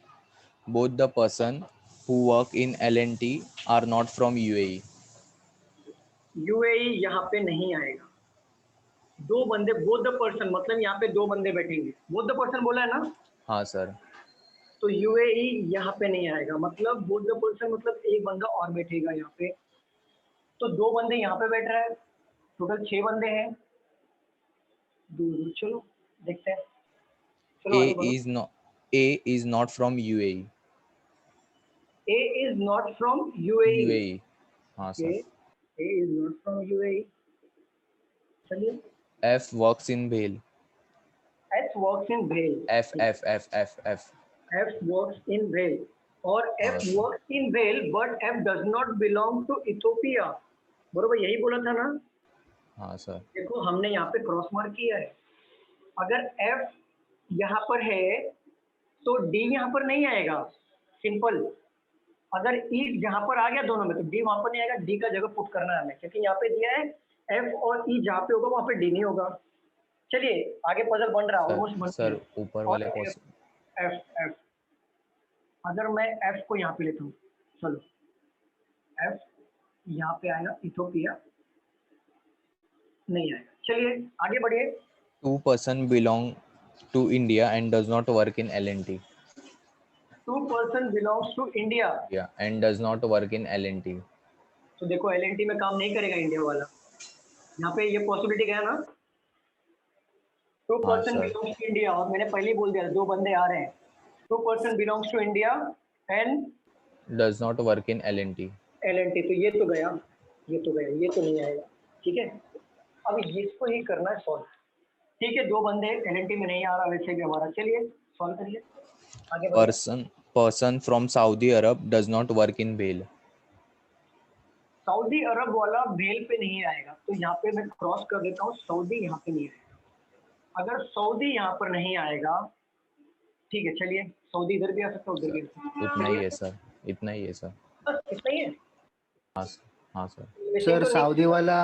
Both the person who work in L&T are not from UAE. UAE यहाँ पे नहीं आएगा। दो बंदे, बोथ द पर्सन, मतलब यहाँ पे दो बंदे बैठेंगे, बोथ द पर्सन बोला है ना, हाँ सर. तो यूएई यहाँ पे नहीं आएगा। मतलब बोथ द पर्सन मतलब एक बंदा और बैठेगा यहाँ पे, तो दो बंदे यहाँ पे बैठ रहा है, टोटल 6 बंदे हैं। चलो देखते हैं। चलो आगे बढ़ो। A is not from UAE. A is not from UAE. UAE. हाँ sir. A is not from UAE. चलिए। F works in Bhel. F works in Bhel. F. F works in Bhel. और F works in Bhel, but F does not belong to Ethiopia. बरोबर यही बोला था ना? हाँ sir. देखो हमने यहाँ पे क्रॉस मार्क किया है। अगर F यहाँ पर है तो D यहाँ पर नहीं आएगा, सिंपल। अगर E जहाँ पर आ गया दोनों में तो D वहाँ पर नहीं आएगा, D का जगह पुट करना है हमें, क्योंकि यहाँ पे दिया है F और E जहाँ पे होगा वहाँ पे D नहीं होगा। चलिए आगे पजल बन रहा है, ऑलमोस्ट बन सर ऊपर वाले को F। अगर मैं F को यहाँ पे लेता हूँ, चलो F यहाँ पे आएगा, इथोपिया नहीं आएगा। चलिए आगे बढ़िए। 2 person belong to India and does not work in L&T. 2 person belongs to India. Yeah, and does not work in L&T. तो देखो L&T में काम नहीं करेगा इंडिया वाला, यहाँ पे ये पॉसिबिलिटी गया ना। 2 person belongs to India, और मैंने पहले ही बोल दिया 2 बंदे आ रहे हैं। 2 person belongs to India and does not work in L&T. L&T, तो ये तो गया, ये तो नहीं आएगा। ठीक है, अब इसको ही करना है सॉल्व। ठीक है, 2 बंदे L&T में नहीं आ रहा वैसे भी हमारा। चलिए सॉल्व करिए आगे बढ़िए। Person from Saudi Arab does not work in Bhel. सऊदी अरब वाला भेल पे नहीं आएगा, तो यहाँ पे मैं क्रॉस कर देता हूँ, सऊदी यहाँ पे नहीं आएगा। अगर सऊदी यहाँ पर नहीं आएगा, ठीक है, चलिए सऊदी इधर भी आ सकता है, उधर भी आ सकता है। इतना ही है सर, इतना ही है सर। बस इतना ही है। हाँ सर। सर सऊदी वाला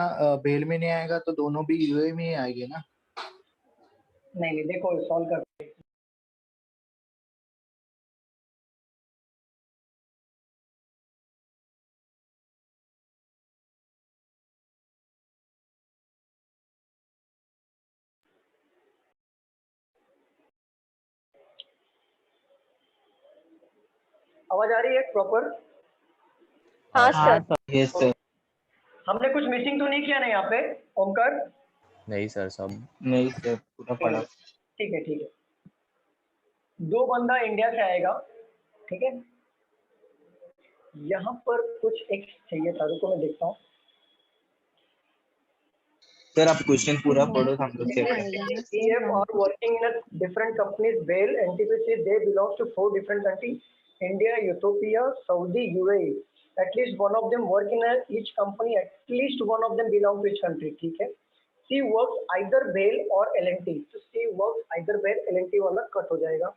भेल में नहीं आएगा तो दोनों भी यूएई में ही आएंगे ना? नहीं, देखो सॉल्व कर। आवाज आ रही है प्रॉपर? हाँ सर। Yes sir. हमने कुछ मिसिंग तो नहीं किया ना यहाँ पे ओमकार? नहीं सर, सब नहीं सर, पूरा पढ़ा। ठीक है 2 बंदा इंडिया से आएगा, ठीक है। यहाँ पर कुछ एक चाहिए था, रुको मैं देखता हूँ। सर आप क्वेश्चन पूरा पढ़ो, हम लोग check EF are working in a different companies, BHEL, NTPC, they belong to 4 different countries, India, Ethiopia, Saudi, UAE. At least one of them work in each company, at least one of them belong to each country, ठीक है। C works either BHEL or L&T, तो C works either BHEL, L&T वाला cut हो जाएगा।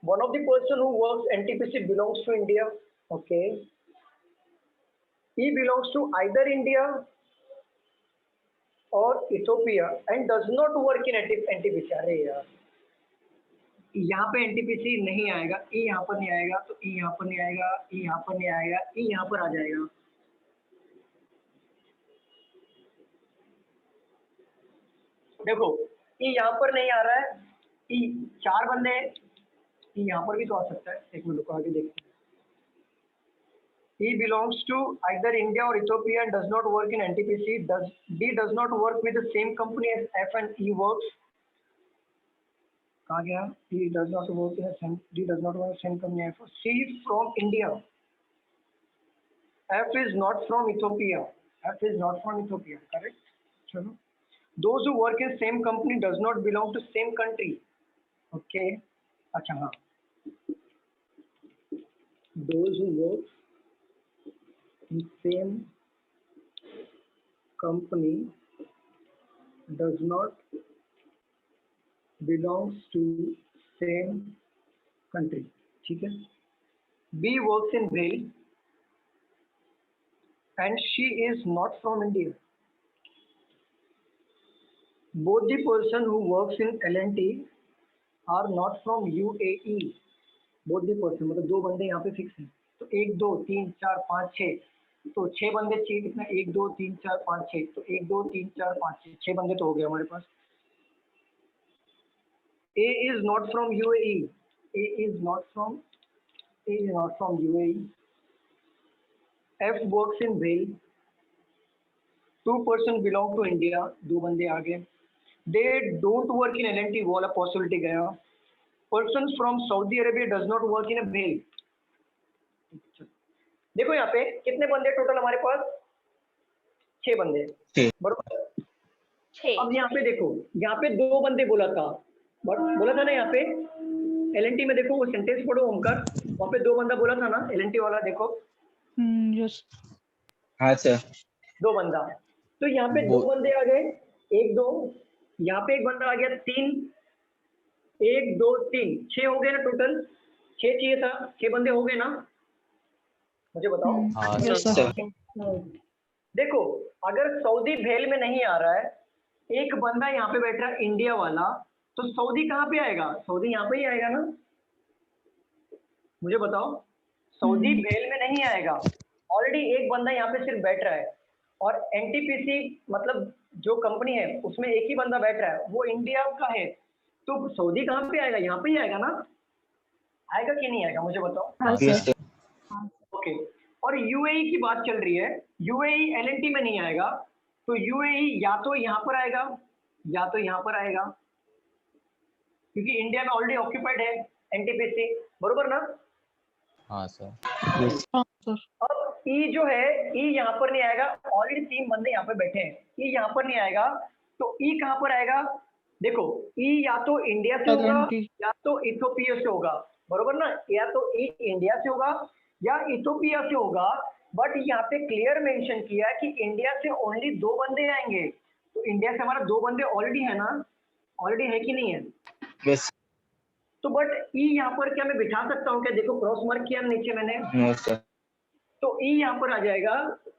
One of the person who works NTPC belongs to India, okay. E belongs to either India और Ethiopia and does not work in NTPC। अरे यार, यहाँ पे NTPC नहीं आएगा, E यहाँ पर नहीं आएगा, तो E यहाँ पर नहीं आएगा, E यहाँ पर नहीं आएगा, E यहाँ पर आ जाएगा। देखो E यहाँ पर नहीं आ रहा है, E 4 बंदे हैं, E यहाँ पर भी तो आ सकता है। एक मिनट रुको आगे देखते हैं। E belongs to either India or Ethiopia and does not work in NTPC. D does not work with the same company as F and E works. कहाँ गया? D does not work in the same. D does not work in the same company as C from India. F is not from Ethiopia. F is not from Ethiopia. Correct? चलो. Those who work in same company does not belong to same country. Okay. अच्छा हाँ. Those who work in same company does not belongs to same country. ठीक है. B works in Bhel and she is not from India. Both the person who works in L&T are not from UAE. Both the person मतलब दो बंदे यहाँ पे fix हैं. तो 1 2 3 4 5 6 तो 6 बंदे चाहिए. कितना? 1 2 3 4 5 6 तो 1 2 3 4 5 6 6 बंदे तो हो गए हमारे पास. A is not from UAE. A is not from UAE. F works in Bhel. 2 person belong to India. दो बंदे आ गए. They don't work in L&T. वो वाला पॉसिबिलिटी गया. Person from Saudi Arabia does not work in a Bhel. देखो यहाँ पे कितने बंदे टोटल हमारे पास? 6 बंदे. बरोबर. अब यहाँ पे देखो, यहाँ पे 2 बंदे बोला था, बोला था ना यहाँ पे L&T में. देखो वो सेंटेंस पढ़ो ओमकार. वहाँ पे 2 बंदा बोला था ना L&T वाला. देखो. यस. हाँ सर. 2 बंदा. तो यहाँ पे 2 बंदे आ गए. 1 2. यहाँ पे एक बंदा आ गया. 3 1 2 3 6 हो गए ना टोटल. 6 चाहिए था. 6 बंदे हो गए ना? मुझे बताओ. देखो अगर सऊदी भेल में नहीं आ रहा है, एक बंदा यहाँ पे बैठ रहा है इंडिया वाला, तो सऊदी कहाँ पे आएगा? सऊदी यहाँ पे ही आएगा ना? मुझे बताओ. सऊदी भेल में नहीं आएगा. ऑलरेडी एक बंदा यहाँ पे सिर्फ बैठ रहा है और एनटीपीसी मतलब जो कंपनी है उसमें एक ही बंदा बैठ रहा है, वो इंडिया का है. तो सऊदी कहाँ पे आएगा? यहाँ पे ही आएगा ना? आएगा कि नहीं आएगा? मुझे बताओ. ओके. और यूएई की बात चल रही है. यूएई एलएनटी में नहीं आएगा. तो यूएई या तो यहाँ पर आएगा या तो यहाँ पर आएगा, क्योंकि इंडिया में ऑलरेडी ऑक्यूपाइड है एनटीपीसी. बरोबर ना? हाँ सर. अब ई जो है, ई यहाँ पर नहीं आएगा. ऑलरेडी 3 बंदे यहाँ पे बैठे हैं. ई यहाँ पर नहीं आएगा. तो ई कहाँ पर आएगा? देखो ई या तो इंडिया से होगा या तो इथोपिया से होगा. बरोबर ना? या तो ई इंडिया से होगा या इथोपिया से होगा. बट यहाँ पे क्लियर मेंशन किया कि इंडिया से ओनली 2 बंदे आएंगे. तो इंडिया से हमारा 2 बंदे ऑलरेडी है ना? ऑलरेडी है कि नहीं है? यस. तो बट ई यहाँ पर क्या मैं बिठा सकता हूँ क्या? देखो क्रॉस मार्क किया नीचे मैंने. No sir. तो ई यहाँ पर आ जाएगा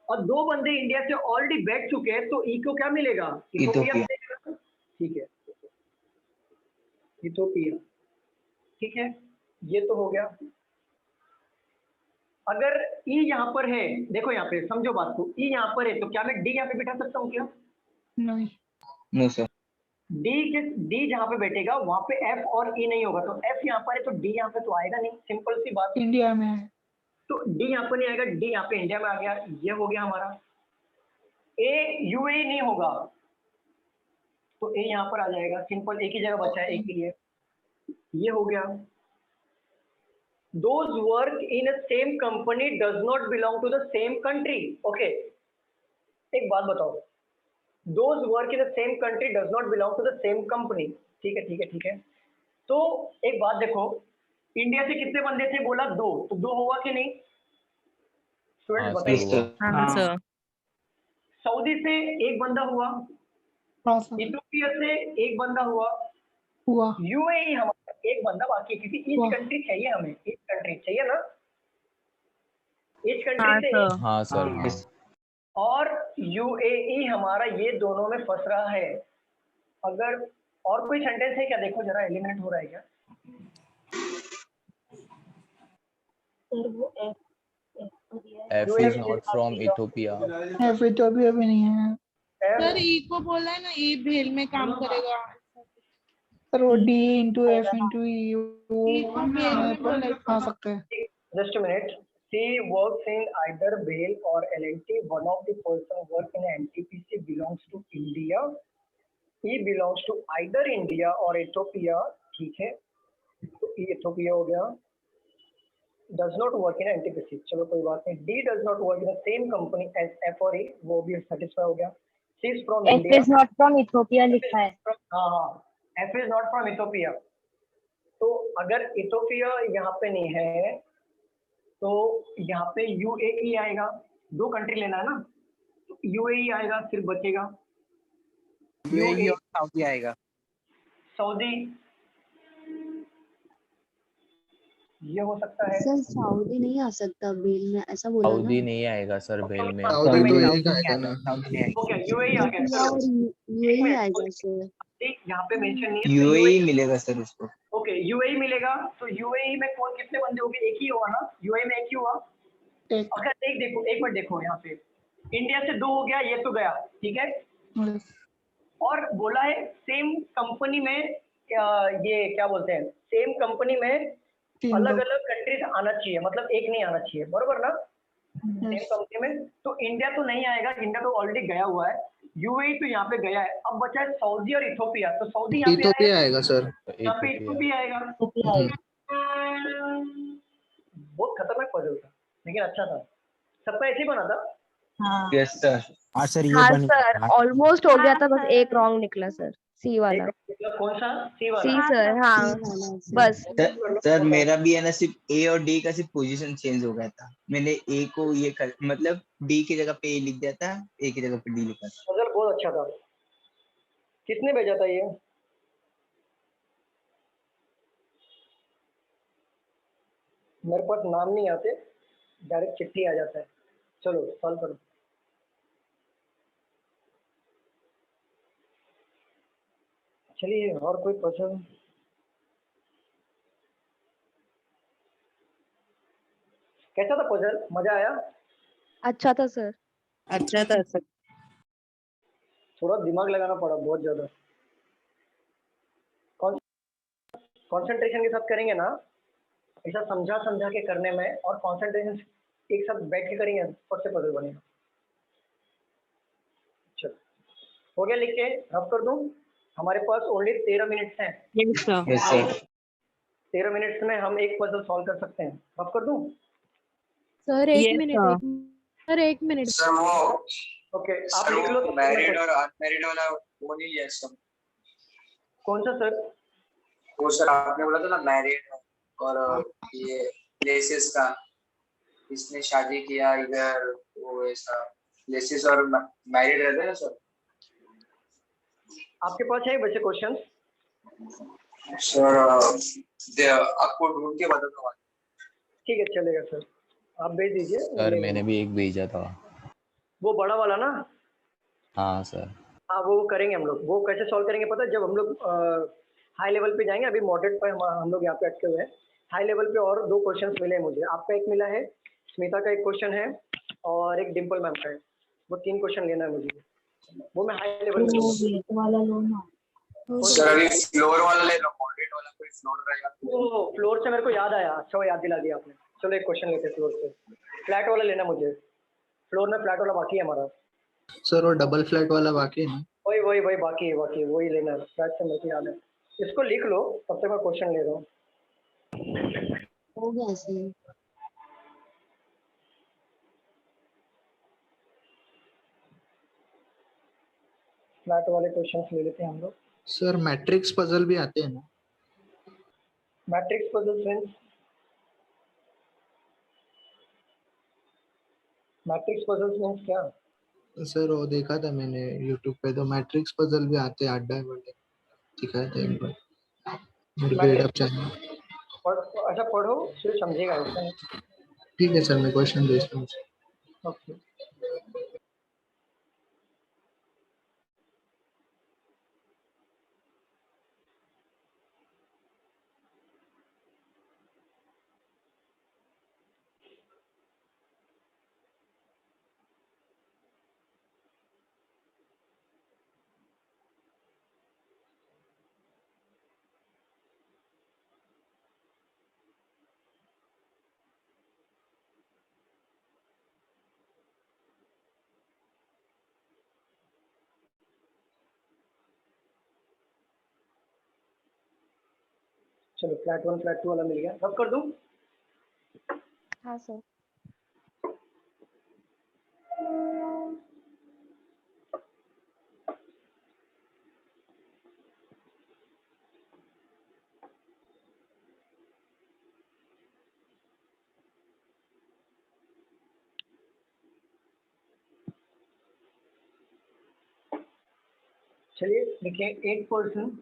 और 2 बंदे इंडिया से ऑलरेडी बैठ चुके हैं. तो ई को क्या मिलेगा? इथोपिया मिलेगा. ठीक है, इथोपिया. ठीक है, ये तो हो गया. अगर ई यहाँ पर है, देखो यहाँ पे समझो बात को. ई यहाँ पर है तो क्या मैं डी यहाँ पे बिठा सकता हूँ क्या? नहीं. No sir. डी जहाँ पे बैठेगा वहां पे एफ और ई नहीं होगा. तो एफ यहाँ पर है तो डी यहाँ पे तो आएगा नहीं. सिंपल सी बात. इंडिया में है तो डी यहाँ पर नहीं आएगा. डी यहाँ पे इंडिया में आ गया. ये हो गया हमारा. ए यूएई नहीं होगा तो ए यहाँ पर आ जाएगा. सिंपल. एक ही जगह बचा है एक के लिए. ये हो गया. Those work in a same company does not belong to the same country. Okay. एक बात बताओ. Those work in the same country does not belong to the same company. ठीक है ठीक है ठीक है. तो एक बात देखो, इंडिया से कितने बंदे थे? बोला 2. तो 2 हुआ कि नहीं? स्टूडेंट बताइए. सऊदी से एक बंदा हुआ. इथोपिया से एक बंदा हुआ. यूएई हमारा एक बंदा बाकी है, क्योंकि ईच कंट्री चाहिए हमें. ईच कंट्री चाहिए ना? ईच कंट्री से. हाँ सर. और यूएई हमारा ये दोनों में फंस रहा है. अगर और कोई सेंटेंस है क्या? देखो जरा एलिमिनेट हो रहा है क्या? सर वो F is not from Ethiopia. F Ethiopia भी नहीं है. सर ई को बोला है ना, ई भेल में काम करेगा. सर वो D into F into E वो आ सकता है. Just a minute. She works in either BHEL or L&T. One of the person work in NTPC belongs to India. He belongs to either India or Ethiopia. ठीक है, तो ये Ethiopia हो गया. Does not work in NTPC. चलो कोई बात नहीं. D does not work in the same company as F or A. वो भी satisfy हो गया. C is from F India. is not from Ethiopia लिखा है. हाँ हाँ. F is not from Ethiopia. तो अगर इथोपिया यहाँ पे नहीं है तो यहाँ पे UAE आएगा. 2 कंट्री लेना है ना, तो UAE आएगा, फिर बचेगा यूएई और सऊदी आएगा. सऊदी, ये हो सकता है. सर सऊदी नहीं आ सकता बेल में, ऐसा बोला ना. सऊदी नहीं आएगा सर बेल में. सऊदी तो एक आएगा ना. ओके UAE आ गया. और यूएई आएगा सर. यहाँ पे मेंशन नहीं है. यूएई मिलेगा सर उसको. ओके UAE मिलेगा. तो UAE में कौन कितने बंदे हो गए? एक ही होगा ना. UAE में एक ही हुआ. अगर एक देखो, एक मिनट देखो, यहाँ पे इंडिया से 2 हो गया, ये तो गया, ठीक है. और बोला है सेम कंपनी में ये क्या बोलते हैं, सेम कंपनी में अलग अलग कंट्रीज आना चाहिए, मतलब एक नहीं आना चाहिए, बरोबर ना. सेम कंपनी में तो इंडिया तो नहीं आएगा, इंडिया तो ऑलरेडी गया हुआ है. UAE तो यहाँ पे गया है. अब बचा है सऊदी और इथोपिया. तो सऊदी यहाँ पे इथोपिया आएगा सर. यहाँ पे इथोपिया आएगा. बहुत खतरनाक पजल था लेकिन अच्छा था. सबका ऐसे ही बना था. Yes sir. हाँ सर, ये हाँ बन सर, ऑलमोस्ट हो गया था, बस एक रॉन्ग निकला सर. सी वाला. कौन सा? सी वाला. सी सर. हाँ बस. सर मेरा भी है ना, सिर्फ ए और डी का सिर्फ पोजीशन चेंज हो गया था. मैंने ए को ये मतलब डी की जगह पे ए लिख दिया था, ए की जगह पे डी लिखा था. पजल बहुत अच्छा था. किसने भेजा था ये? मेरे पास नाम नहीं आते, डायरेक्ट चिट्ठी आ जाता है. चलो सॉल्व करो. चलिए और कोई पजल. कैसा था पजल? मजा आया? अच्छा था सर. अच्छा था सर. थोड़ा दिमाग लगाना पड़ा बहुत ज्यादा. कंसंट्रेशन के साथ करेंगे ना, ऐसा समझा समझा के करने में, और कंसंट्रेशन एक साथ बैठ के करेंगे, फट से पजल बनेगा. चलो हो गया. लिख के रब कर दूं. हमारे पास ओनली 13 मिनट्स हैं. Yes sir. 13 मिनट्स में हम एक पजल सॉल्व कर सकते हैं. रब कर दूं. सर एक मिनट. सर एक मिनट. सर वो ओके आप लिख लो. मैरिड और अनमैरिड वाला वो नहीं लिया सर. कौन सा सर? वो सर आपने बोला था ना मैरिड और ये लेसिस का, इसने शादी किया इधर, वो ऐसा लेसिस और मैरिड रहते हैं ना सर. आपके पास है बच्चे क्वेश्चन? सर आपको ढूंढ के बता दूंगा. ठीक है चलेगा सर, आप भेज दीजिए. सर मैंने भी एक भेजा था. वो बड़ा वाला ना? हाँ सर. हाँ वो करेंगे हम लोग. वो कैसे सॉल्व करेंगे पता है? जब हम लोग हाई लेवल पे जाएंगे. अभी मॉडरेट पर हम लोग यहाँ पे अटके हुए हैं. हाई लेवल पे और 2 क्वेश्चंस मिले हैं मुझे. आपका एक मिला है, स्मिता का एक क्वेश्चन है, और एक डिम्पल मैम का है. वो 3 क्वेश्चन लेना है मुझे. वो मैं हाई लेवल पे वाला लो ना. सर अभी फ्लोर वाला ले लो, मॉडरेट वाला कोई फ्लोर रहेगा. वो फ्लोर से मेरे को याद आया. अच्छा वो याद दिला दिया आपने. चलो एक क्वेश्चन लेते हैं फ्लोर से. फ्लैट वाला लेना मुझे. फ्लोर में फ्लैट वाला बाकी है हमारा. सर वो डबल फ्लैट वाला बाकी है ना? वही बाकी है. वही लेना है. फ्लैट से मेरे को याद है. इसको लिख लो, तब तक मैं क्वेश्चन ले रहा हूँ. हो गया सर. फ्लैट वाले क्वेश्चंस ले लेते हैं हम लोग. सर मैट्रिक्स पजल भी आते हैं ना? Matrix puzzle friends, matrix puzzles means क्या? सर वो देखा था मैंने यूट्यूब पे, तो मैट्रिक्स पजल भी आते हैं. अड्डा वाले दिखाया था एक बार मेरे अप चैनल. अच्छा पढ़ो फिर समझेगा. ठीक है सर, मैं क्वेश्चन भेजता हूँ. ओके. चलो फ्लैट 1 फ्लैट 2 वाला मिल गया, रब कर दूं? हाँ सर। चलिए देखिए, एक पर्सन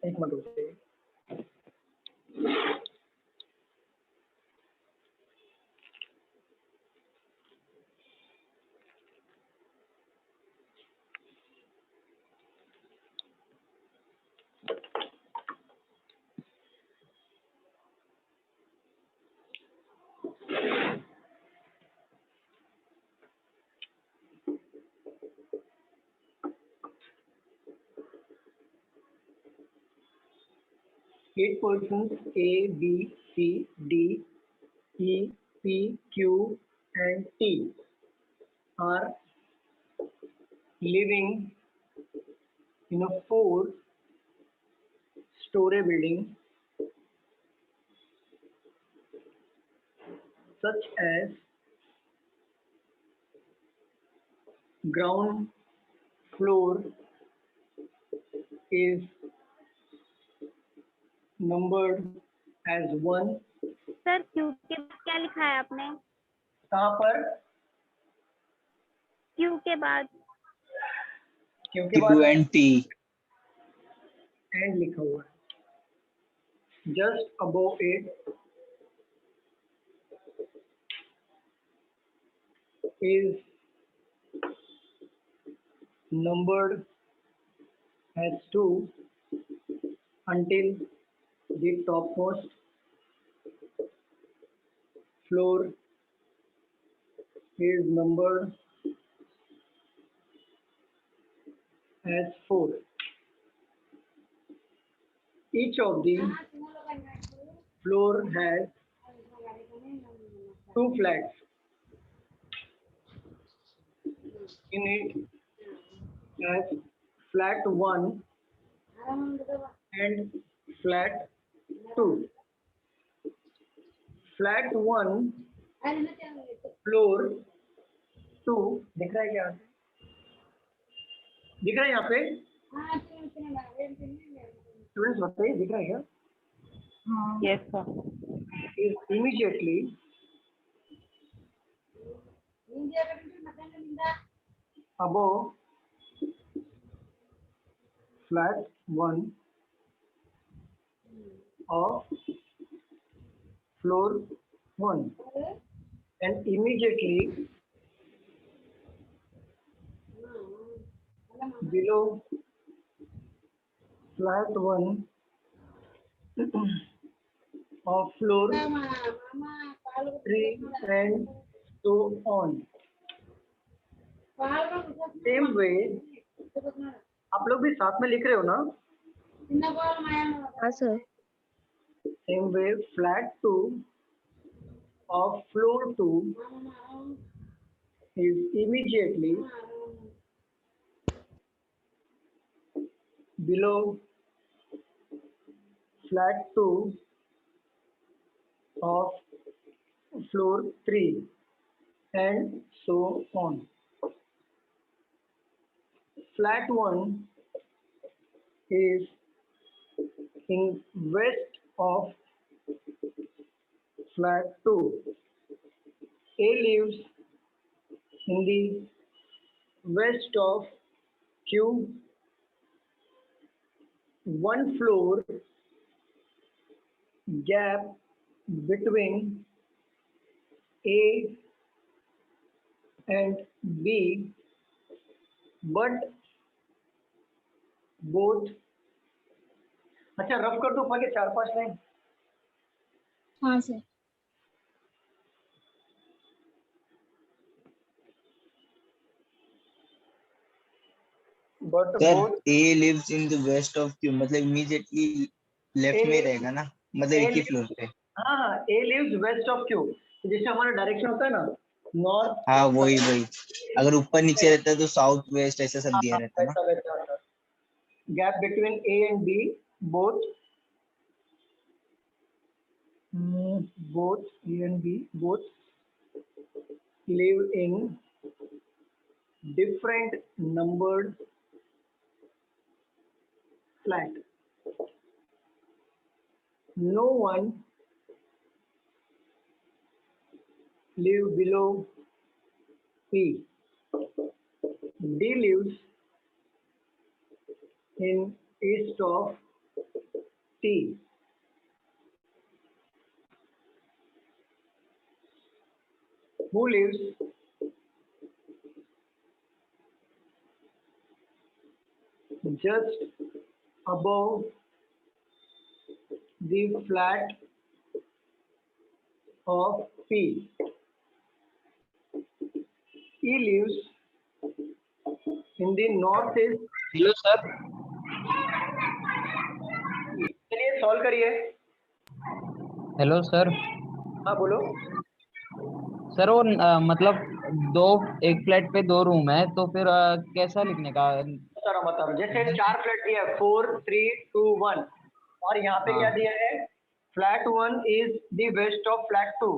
एक मिनट रुकिए। Eight persons A, B, C, D, E, P, Q, and T are living in a 4-story building such as ground floor is numbered as 1. Sir Q के बाद क्या लिखा है आपने? कहाँ पर? क्यू के बाद क्योंकि Q and T. एंड लिखा हुआ है just above it is numbered as 2 until the topmost floor is numbered as 4. Each of the floor has 2 flats. In it as flat 1 and flat 2. Flat 1 floor 2 दिख रहा है क्या? दिख रहा है यहाँ पे? स्टूडेंट्स बताइए, दिख रहा है क्या? Yes, sir. Is immediately above flat 1 of floor 1 and immediately below flat 1 of floor 3 and so on. Same way, आप लोग भी साथ में लिख रहे हो ना? हाँ sir. Same way, flat 2 of floor 2 is immediately below flat 2 of floor 3 and so on. Flat 1 is in west of flat 2. A lives in the west of Q. One floor gap between A and B, but both. अच्छा rough कर दो आगे 4-5 line. हाँ sir. But Sir, both A lives in the west of Q, मतलब immediately left में रहेगा ना, मतलब एक ही फ्लोर पे। हाँ A lives west of Q, जैसे हमारा डायरेक्शन होता है ना, नॉर्थ हाँ वही वही, अगर ऊपर नीचे रहता तो साउथ वेस्ट ऐसा सब दिया रहता ना। वैसा वैसा gap between A and B both A and B both live in different numbered flat. No one live below P. D lives in east of T. Who lives just above the flat of P? E lives in the northeast. Hello sir. चलिए solve करिए। Hello sir. हाँ बोलो। Sir वो मतलब दो, एक flat पे दो रूम है तो फिर कैसा लिखने का? सारा मतलब जैसे 4 फ्लैट दिया है 4 3 2 1 और यहाँ पे क्या दिया है flat 1 is the west of flat 2,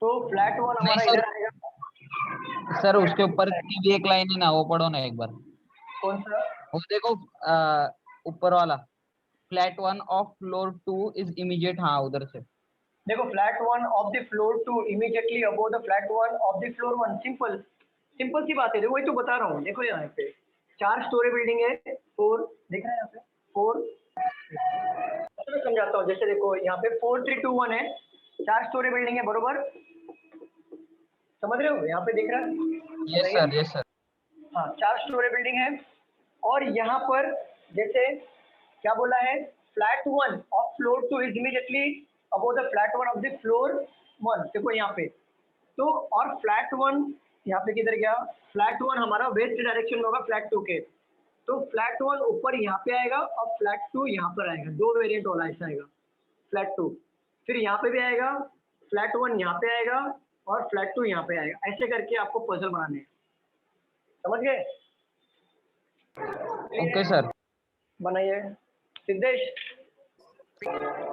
तो फ्लैट 1 हमारा इधर आएगा। सर उसके ऊपर की भी एक लाइन है ना, वो पढ़ो ना एक बार। कौन सा? वो देखो ऊपर वाला, flat 1 of floor 2 is immediate. हाँ उधर से देखो flat 1 of the floor 2 immediately above the flat 1 of the floor 1। Simple simple सी बात है, देखो वही तो बता रहा हूँ। देखो यहाँ पे 4 स्टोरी बिल्डिंग है, 4 दिख रहा है यहाँ पे 4। मैं समझाता हूँ, जैसे देखो यहाँ पे 4 3 2 1 है, 4 स्टोरी बिल्डिंग है बरोबर, समझ रहे हो? यहाँ पे दिख रहा है। Yes sir yes sir. हाँ 4 स्टोरी बिल्डिंग है और यहाँ पर जैसे क्या बोला है flat 1 of floor 2 is immediately above the flat 1 of the floor 1। देखो यहाँ पे तो, और फ्लैट 1 यहाँ पे किधर गया? फ्लैट 1 हमारा वेस्ट डायरेक्शन में होगा फ्लैट 2 के, तो फ्लैट 1 ऊपर यहाँ पे आएगा और फ्लैट 2 यहाँ पर आएगा। 2 वेरिएंट वाला ऐसा आएगा फ्लैट 2। फिर यहाँ पे भी आएगा, फ्लैट 1 यहाँ पे आएगा और फ्लैट 2 यहाँ पे आएगा। ऐसे करके आपको पजल बनाने हैं, समझ गए? Okay sir. बनाइए सिद्धेश।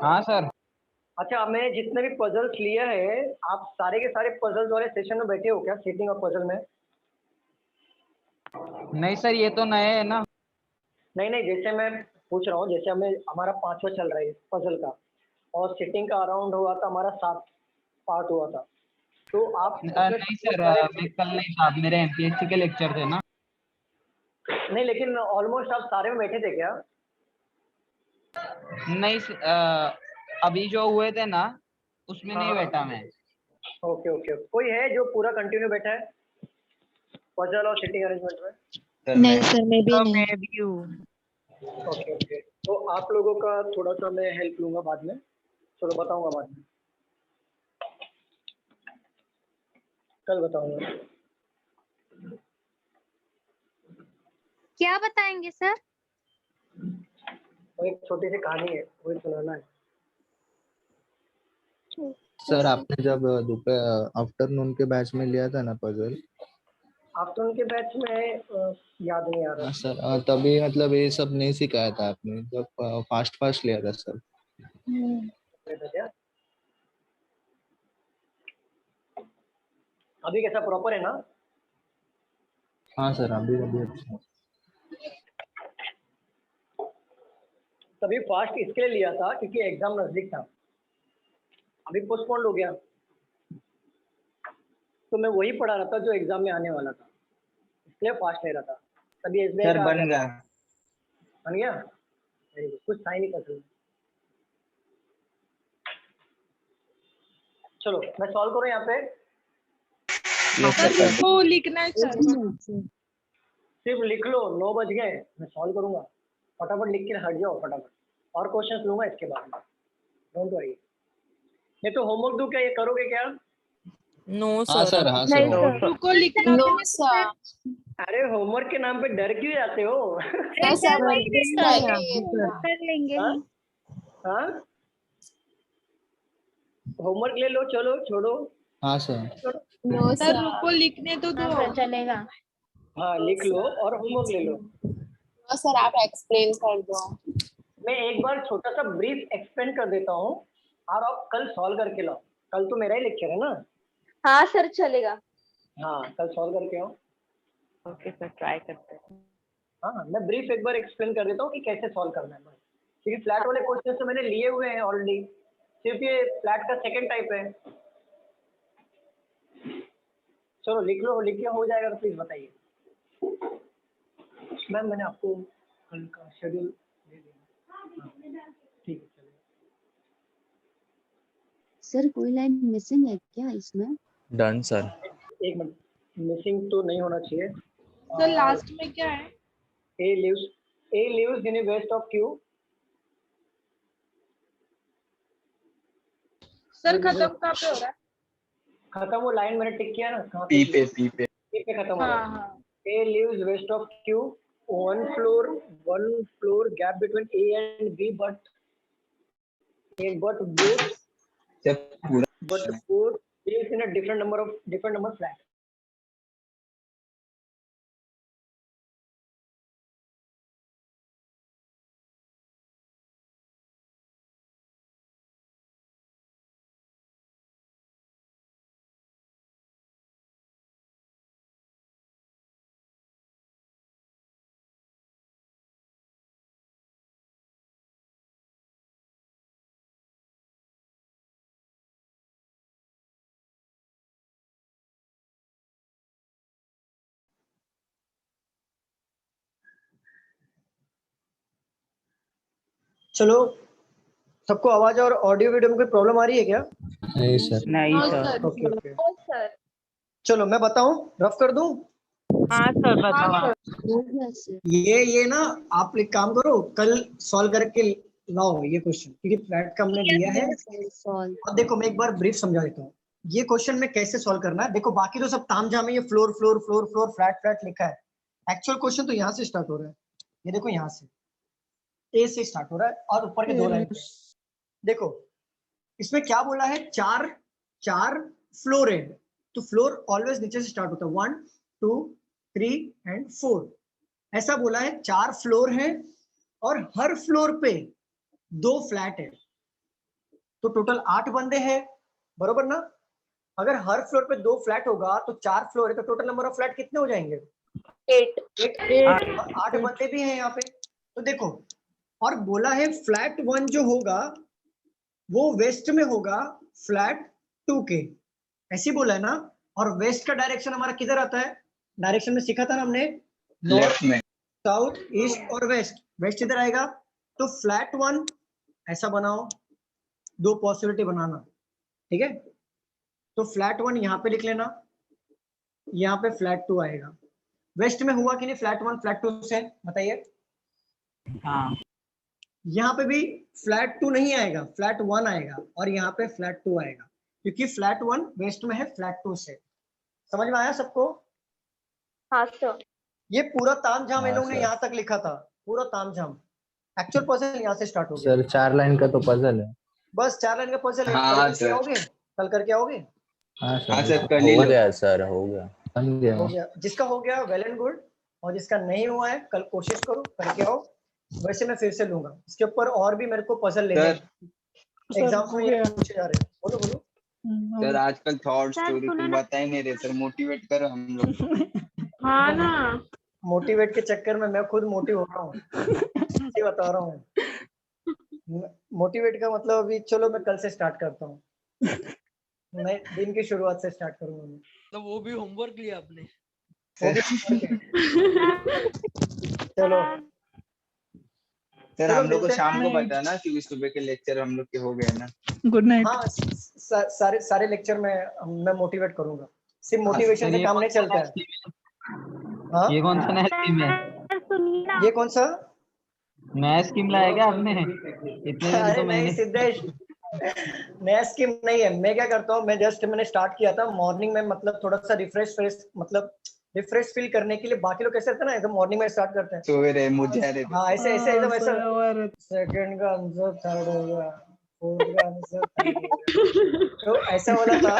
हाँ सर। अच्छा मैं जितने भी पजल्स लिए हैं, आप सारे के सारे पजल्स वाले सेशन में बैठे हो क्या? सीटिंग और पजल में? नहीं सर ये तो नए है ना। नहीं नहीं, जैसे मैं पूछ रहा हूँ, जैसे हमें हमारा 5वां चल रहा है पजल का और सिटिंग का अराउंड हुआ था हमारा 7 पार्ट हुआ था, तो आप नहीं सर मैं कल नहीं था, मेरे एमपीएससी के लेक्चर थे ना। नहीं लेकिन ऑलमोस्ट आप सारे में बैठे थे क्या? नहीं अभी जो हुए थे ना उसमें नहीं बैठा मैं। ओके ओके, कोई है जो पूरा कंटिन्यू बैठा है पजल और सिटिंग अरेंजमेंट में? नहीं सर मैं भी हूँ। ओके ओके, तो आप लोगों का थोड़ा सा मैं हेल्प लूंगा बाद में, चलो बताऊंगा बाद में, कल बताऊंगा। क्या बताएंगे सर? वो एक छोटी सी कहानी है, वही सुनाना है। सर आपने जब दोपहर आफ्टरनून के बैच में लिया था ना पजल, आफ्टरनून के बैच में याद नहीं आ रहा सर तभी मतलब ये सब नहीं सिखाया था आपने, जब फास्ट फास्ट लिया था सर। अभी कैसा प्रॉपर है ना? हाँ सर अभी अभी अच्छा। तभी फास्ट इसके लिए लिया था क्योंकि एग्जाम नजदीक था, अभी पोस्टपोन्ड हो गया, तो मैं वही पढ़ा रहा था जो एग्जाम में आने वाला था, इसलिए फास्ट ले रहा था। तभी एसबीआई का बन गया। बन गया, वेरी गुड, कुछ था ही नहीं पता। चलो मैं सॉल्व करूँ यहाँ पे। वो लिखना है सर, सिर्फ लिख लो, 9 बज गए, मैं सॉल्व करूंगा, फटाफट लिख के हट जाओ फटाफट, और क्वेश्चंस लूंगा इसके बाद में, डोंट वरी। नहीं तो होमवर्क दूं क्या, ये करोगे क्या? नो हाँ सर हाँ सर। रुको लिखना नो है सर। अरे होमवर्क के नाम पे डर क्यों जाते हो? कर लेंगे। हाँ होमवर्क ले लो, चलो छोड़ो, हाँ सर। नो सर रुको लिखने तो दो। सर चलेगा। हाँ लिख लो और होमवर्क ले लो। नो सर आप एक्सप्लेन कर दो। मैं एक बार छोटा सा ब्रीफ एक्सप्लेन कर देता हूँ और आप कल सॉल्व करके लाओ। कल तो मेरा ही लेक्चर है ना। हाँ सर चलेगा। हाँ कल सॉल्व करके आओ। ओके सर ट्राई करते हैं। हाँ मैं ब्रीफ एक बार एक्सप्लेन कर देता हूँ कि कैसे सॉल्व करना है बस, क्योंकि फ्लैट वाले क्वेश्चन तो मैंने लिए हुए हैं ऑलरेडी, सिर्फ ये फ्लैट का सेकंड टाइप है। चलो लिख लो, लिख लिया हो जाएगा तो प्लीज बताइए। मैम मैंने आपको कल का शेड्यूल दे दिया। हाँ, ठीक है चलिए। सर कोई लाइन मिसिंग है क्या इसमें? Done sir. एक मिनट, मिसिंग तो नहीं होना चाहिए। सर लास्ट में क्या है? A lives in a west of Q। Sir खत्म कहाँ पे हो रहा है? खत्म वो लाइन मैंने टिक किया ना, कहाँ पी पे? पे पी पे खत्म हो रहा है। हाँ। A lives west of Q, one floor gap between A and B, but both lives in a different number flat। चलो सबको आवाज और ऑडियो वीडियो में कोई प्रॉब्लम आ रही है क्या? नहीं सर। नहीं हाँ सर। सर। ओके ओके हाँ सर। चलो मैं बताऊं, रफ कर दूं। हाँ सर बताओ। हाँ हो गया सर। ये ना आप एक काम करो, कल सॉल्व करके लाओ ये क्वेश्चन, क्योंकि फ्लैट का हमने लिया है। सॉल्व। और देखो मैं एक बार ब्रीफ समझा देता हूँ ये क्वेश्चन में कैसे सॉल्व करना है। देखो बाकी तो सब तामझाम है, ये floor floor floor floor flat flat लिखा है। एक्चुअल क्वेश्चन तो यहाँ से स्टार्ट हो रहा है, ये देखो यहाँ से ए से स्टार्ट हो रहा है और ऊपर के दो लाइन देखो। इसमें क्या बोला है, चार फ्लोर है, तो फ्लोर ऑलवेज नीचे से स्टार्ट होता है, 1 2 3 एंड 4 ऐसा बोला है। 4 फ्लोर है और हर फ्लोर पे 2 फ्लैट है, तो टोटल 8 बंदे हैं, बरोबर ना। अगर हर फ्लोर पे 2 फ्लैट होगा तो 4 फ्लोर है, तो टोटल नंबर ऑफ फ्लैट कितने हो जाएंगे? 8 बंदे भी हैं यहाँ पे। तो देखो, और बोला है फ्लैट 1 जो होगा वो वेस्ट में होगा फ्लैट 2 के, ऐसे बोला है ना। और वेस्ट का डायरेक्शन हमारा किधर आता है? डायरेक्शन में सीखा था ना हमने, नॉर्थ में, साउथ, ईस्ट और वेस्ट। वेस्ट इधर आएगा, तो फ्लैट 1 ऐसा बनाओ, 2 पॉसिबिलिटी बनाना, ठीक है। तो फ्लैट 1 यहाँ पे लिख लेना, यहाँ पे फ्लैट 2 आएगा। वेस्ट में हुआ कि नहीं फ्लैट 1 फ्लैट 2 से, बताइए। हाँ। यहाँ पे भी फ्लैट 2 नहीं आएगा, फ्लैट 1 आएगा, और यहाँ पे फ्लैट 2 आएगा, क्योंकि फ्लैट 1 वेस्ट में है फ्लैट 2 से। समझ में आया सबको? हाँ सर। ये पूरा तामझाम इन हाँ, लोगों ने सर। यहाँ तक लिखा था, पूरा तामझाम। एक्चुअल पजल यहाँ से स्टार्ट हो गया। सर 4 लाइन का तो पजल है। बस 4 लाइन का पजल है। हाँ, कल करके सर। आओगे? कल करके आओगे? हाँ हाँ सर। सर कर ही हो लो। गया सर, हो गया। बन गया। हो गया। जिसका हो गया वेल एंड गुड, और जिसका नहीं हुआ है कल कोशिश करो करके आओ। वैसे मैं फिर से लूंगा इसके ऊपर, और भी मेरे को पजल लेने सर एग्जाम्स हो में ये गया। पूछे जा रहे हैं। बोलो बोलो। सर आजकल थॉट सर, स्टोरी सुनो कुछ ना। बता ही नहीं रहे सर, मोटिवेट करो हम लोग। हाँ ना। मोटिवेट के चक्कर में मैं खुद मोटिव हो रहा हूँ, सच्ची बता रहा हूँ। मोटिवेट का मतलब अभी चलो मैं कल से स्टार्ट करता हूँ, मैं दिन की शुरुआत से स्टार्ट करूंगा मैं। तो वो भी होमवर्क लिया आपने? वो भी homework है। चलो सर चलो हम लोग को मिलते शाम को हैं। बताना, क्योंकि सुबह के लेक्चर हम लोग के हो गए ना। Good night. हाँ सारे लेक्चर में मैं मोटिवेट करूंगा, सिर्फ हाँ, मोटिवेशन सर से ये काम कौन नहीं सा चलता नया है। स्कीम हाँ है? ये कौन सा नया स्कीम है? सर सुनिए ना। ये कौन सा? नया स्कीम लाया क्या आपने? इतने दिन अरे तो नहीं मैंने सिद्धेश, नया स्कीम नहीं है। मैं क्या करता हूँ, मैंने स्टार्ट किया था मॉर्निंग में, मतलब थोड़ा सा रिफ्रेश फील करने के लिए। बाकी लोग कैसे रहते हैं ना, एकदम मॉर्निंग में स्टार्ट करते हैं। सोए रहे मुझे रहे। हाँ ऐसे ऐसे एकदम ऐसा, सोया हुआ है। सेकंड का आंसर थर्ड हो गया, फोर्थ का आंसर थर्ड हो गया, तो ऐसा वाला था।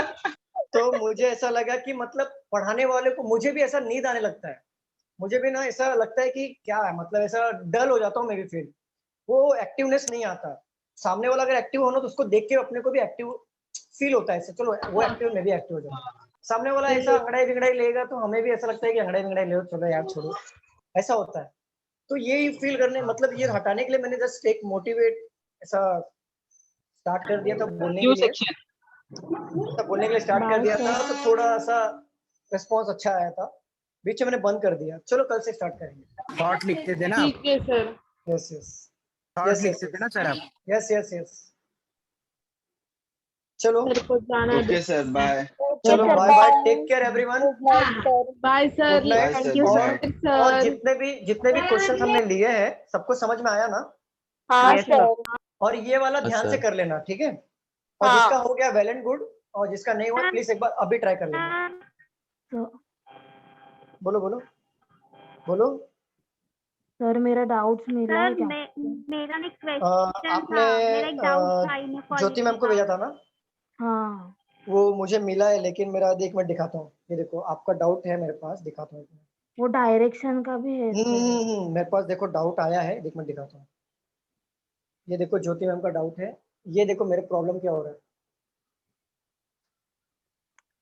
तो मुझे ऐसा लगा कि मतलब पढ़ाने वाले को, मुझे भी ऐसा नींद आने लगता है, मुझे भी ना ऐसा लगता है कि क्या है, मतलब ऐसा डल हो जाता हूँ मैं भी, फिर वो एक्टिवनेस नहीं आता। सामने वाला अगर एक्टिव हो ना तो उसको देख के अपने को भी एक्टिव फील होता है, ऐसे चलो वो एक्टिव, मैं भी एक्टिव हो जाऊँ। सामने वाला ऐसा अंगड़ाई बिगड़ाई लेगा तो हमें भी ऐसा लगता है कि अंगड़ाई बिगड़ाई ले, चलो यार छोड़ो, ऐसा होता है। तो यही फील करने, मतलब ये हटाने के लिए मैंने जस्ट एक मोटिवेट ऐसा स्टार्ट कर दिया था बोलने के लिए, तब बोलने के लिए स्टार्ट कर दिया था, तो थोड़ा सा रिस्पॉन्स अच्छा आया था, बीच में मैंने बंद कर दिया। चलो कल से स्टार्ट करेंगे। थॉट लिखते थे ना, ठीक है सर। यस यस थॉट लिखते थे ना सर आप। Yes yes yes. चलो सर को जाना ओके सर, बाय। चलो bye bye, take care everyone. Bye sir. Good night. Bye, sir. Good और night. और जितने भी क्वेश्चन हमने लिए हैं सबको समझ में आया ना? हाँ सर। और ये वाला हाँ, ध्यान से sir. कर लेना, ठीक है? और जिसका हो गया वेल एंड गुड, और जिसका नहीं हुआ प्लीज एक बार अभी ट्राई कर लेना। बोलो बोलो बोलो। सर मेरा डाउट्स मिला है सर क्या? मेरा एक क्वेश्चन आपने था, मेरा एक डाउट था ज्योति मैम को भेजा था ना? हाँ वो मुझे मिला है, लेकिन मेरा एक मिनट दिखाता हूँ। ये देखो आपका डाउट है मेरे पास, दिखाता हूँ। वो डायरेक्शन का भी है सर। मेरे पास देखो डाउट आया है, एक मिनट दिखाता हूँ। ये देखो ज्योति मैम का डाउट है, ये देखो मेरे प्रॉब्लम क्या हो रहा है।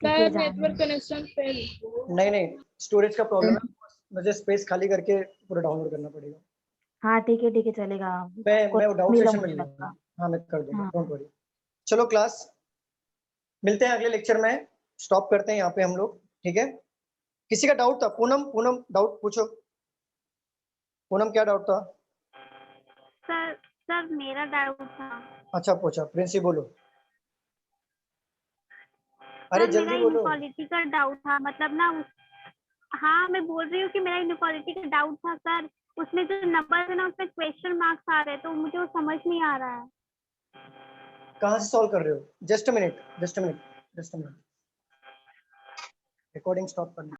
Sir network connection fail. नहीं स्टोरेज का प्रॉब्लम है, मुझे स्पेस खाली करके पूरा डाउनलोड करना पड़ेगा। हाँ ठीक है चलेगा। मैं डाउट मिला सेशन में मुझे लूंगा। लगा। हाँ मैं कर दूंगा, हाँ। Don't worry. चलो क्लास मिलते हैं अगले लेक्चर में, स्टॉप करते हैं यहाँ पे हम लोग, ठीक है? किसी का डाउट था? पूनम डाउट पूछो। पूनम क्या डाउट था? सर मेरा डाउट था। अच्छा पूछा, प्रिंसिपल बोलो। अरे सर मेरा जल्दी बोलो। इनक्वालिटी का डाउट था, मतलब ना हाँ मैं बोल रही हूँ कि मेरा इनक्वालिटी का डाउट था सर। उसमें जो नंबर है ना उसमें क्वेश्चन मार्क्स आ रहे हैं, तो मुझे वो समझ नहीं आ रहा है। कहाँ से सॉल्व कर रहे हो? Just a minute recording stop करना।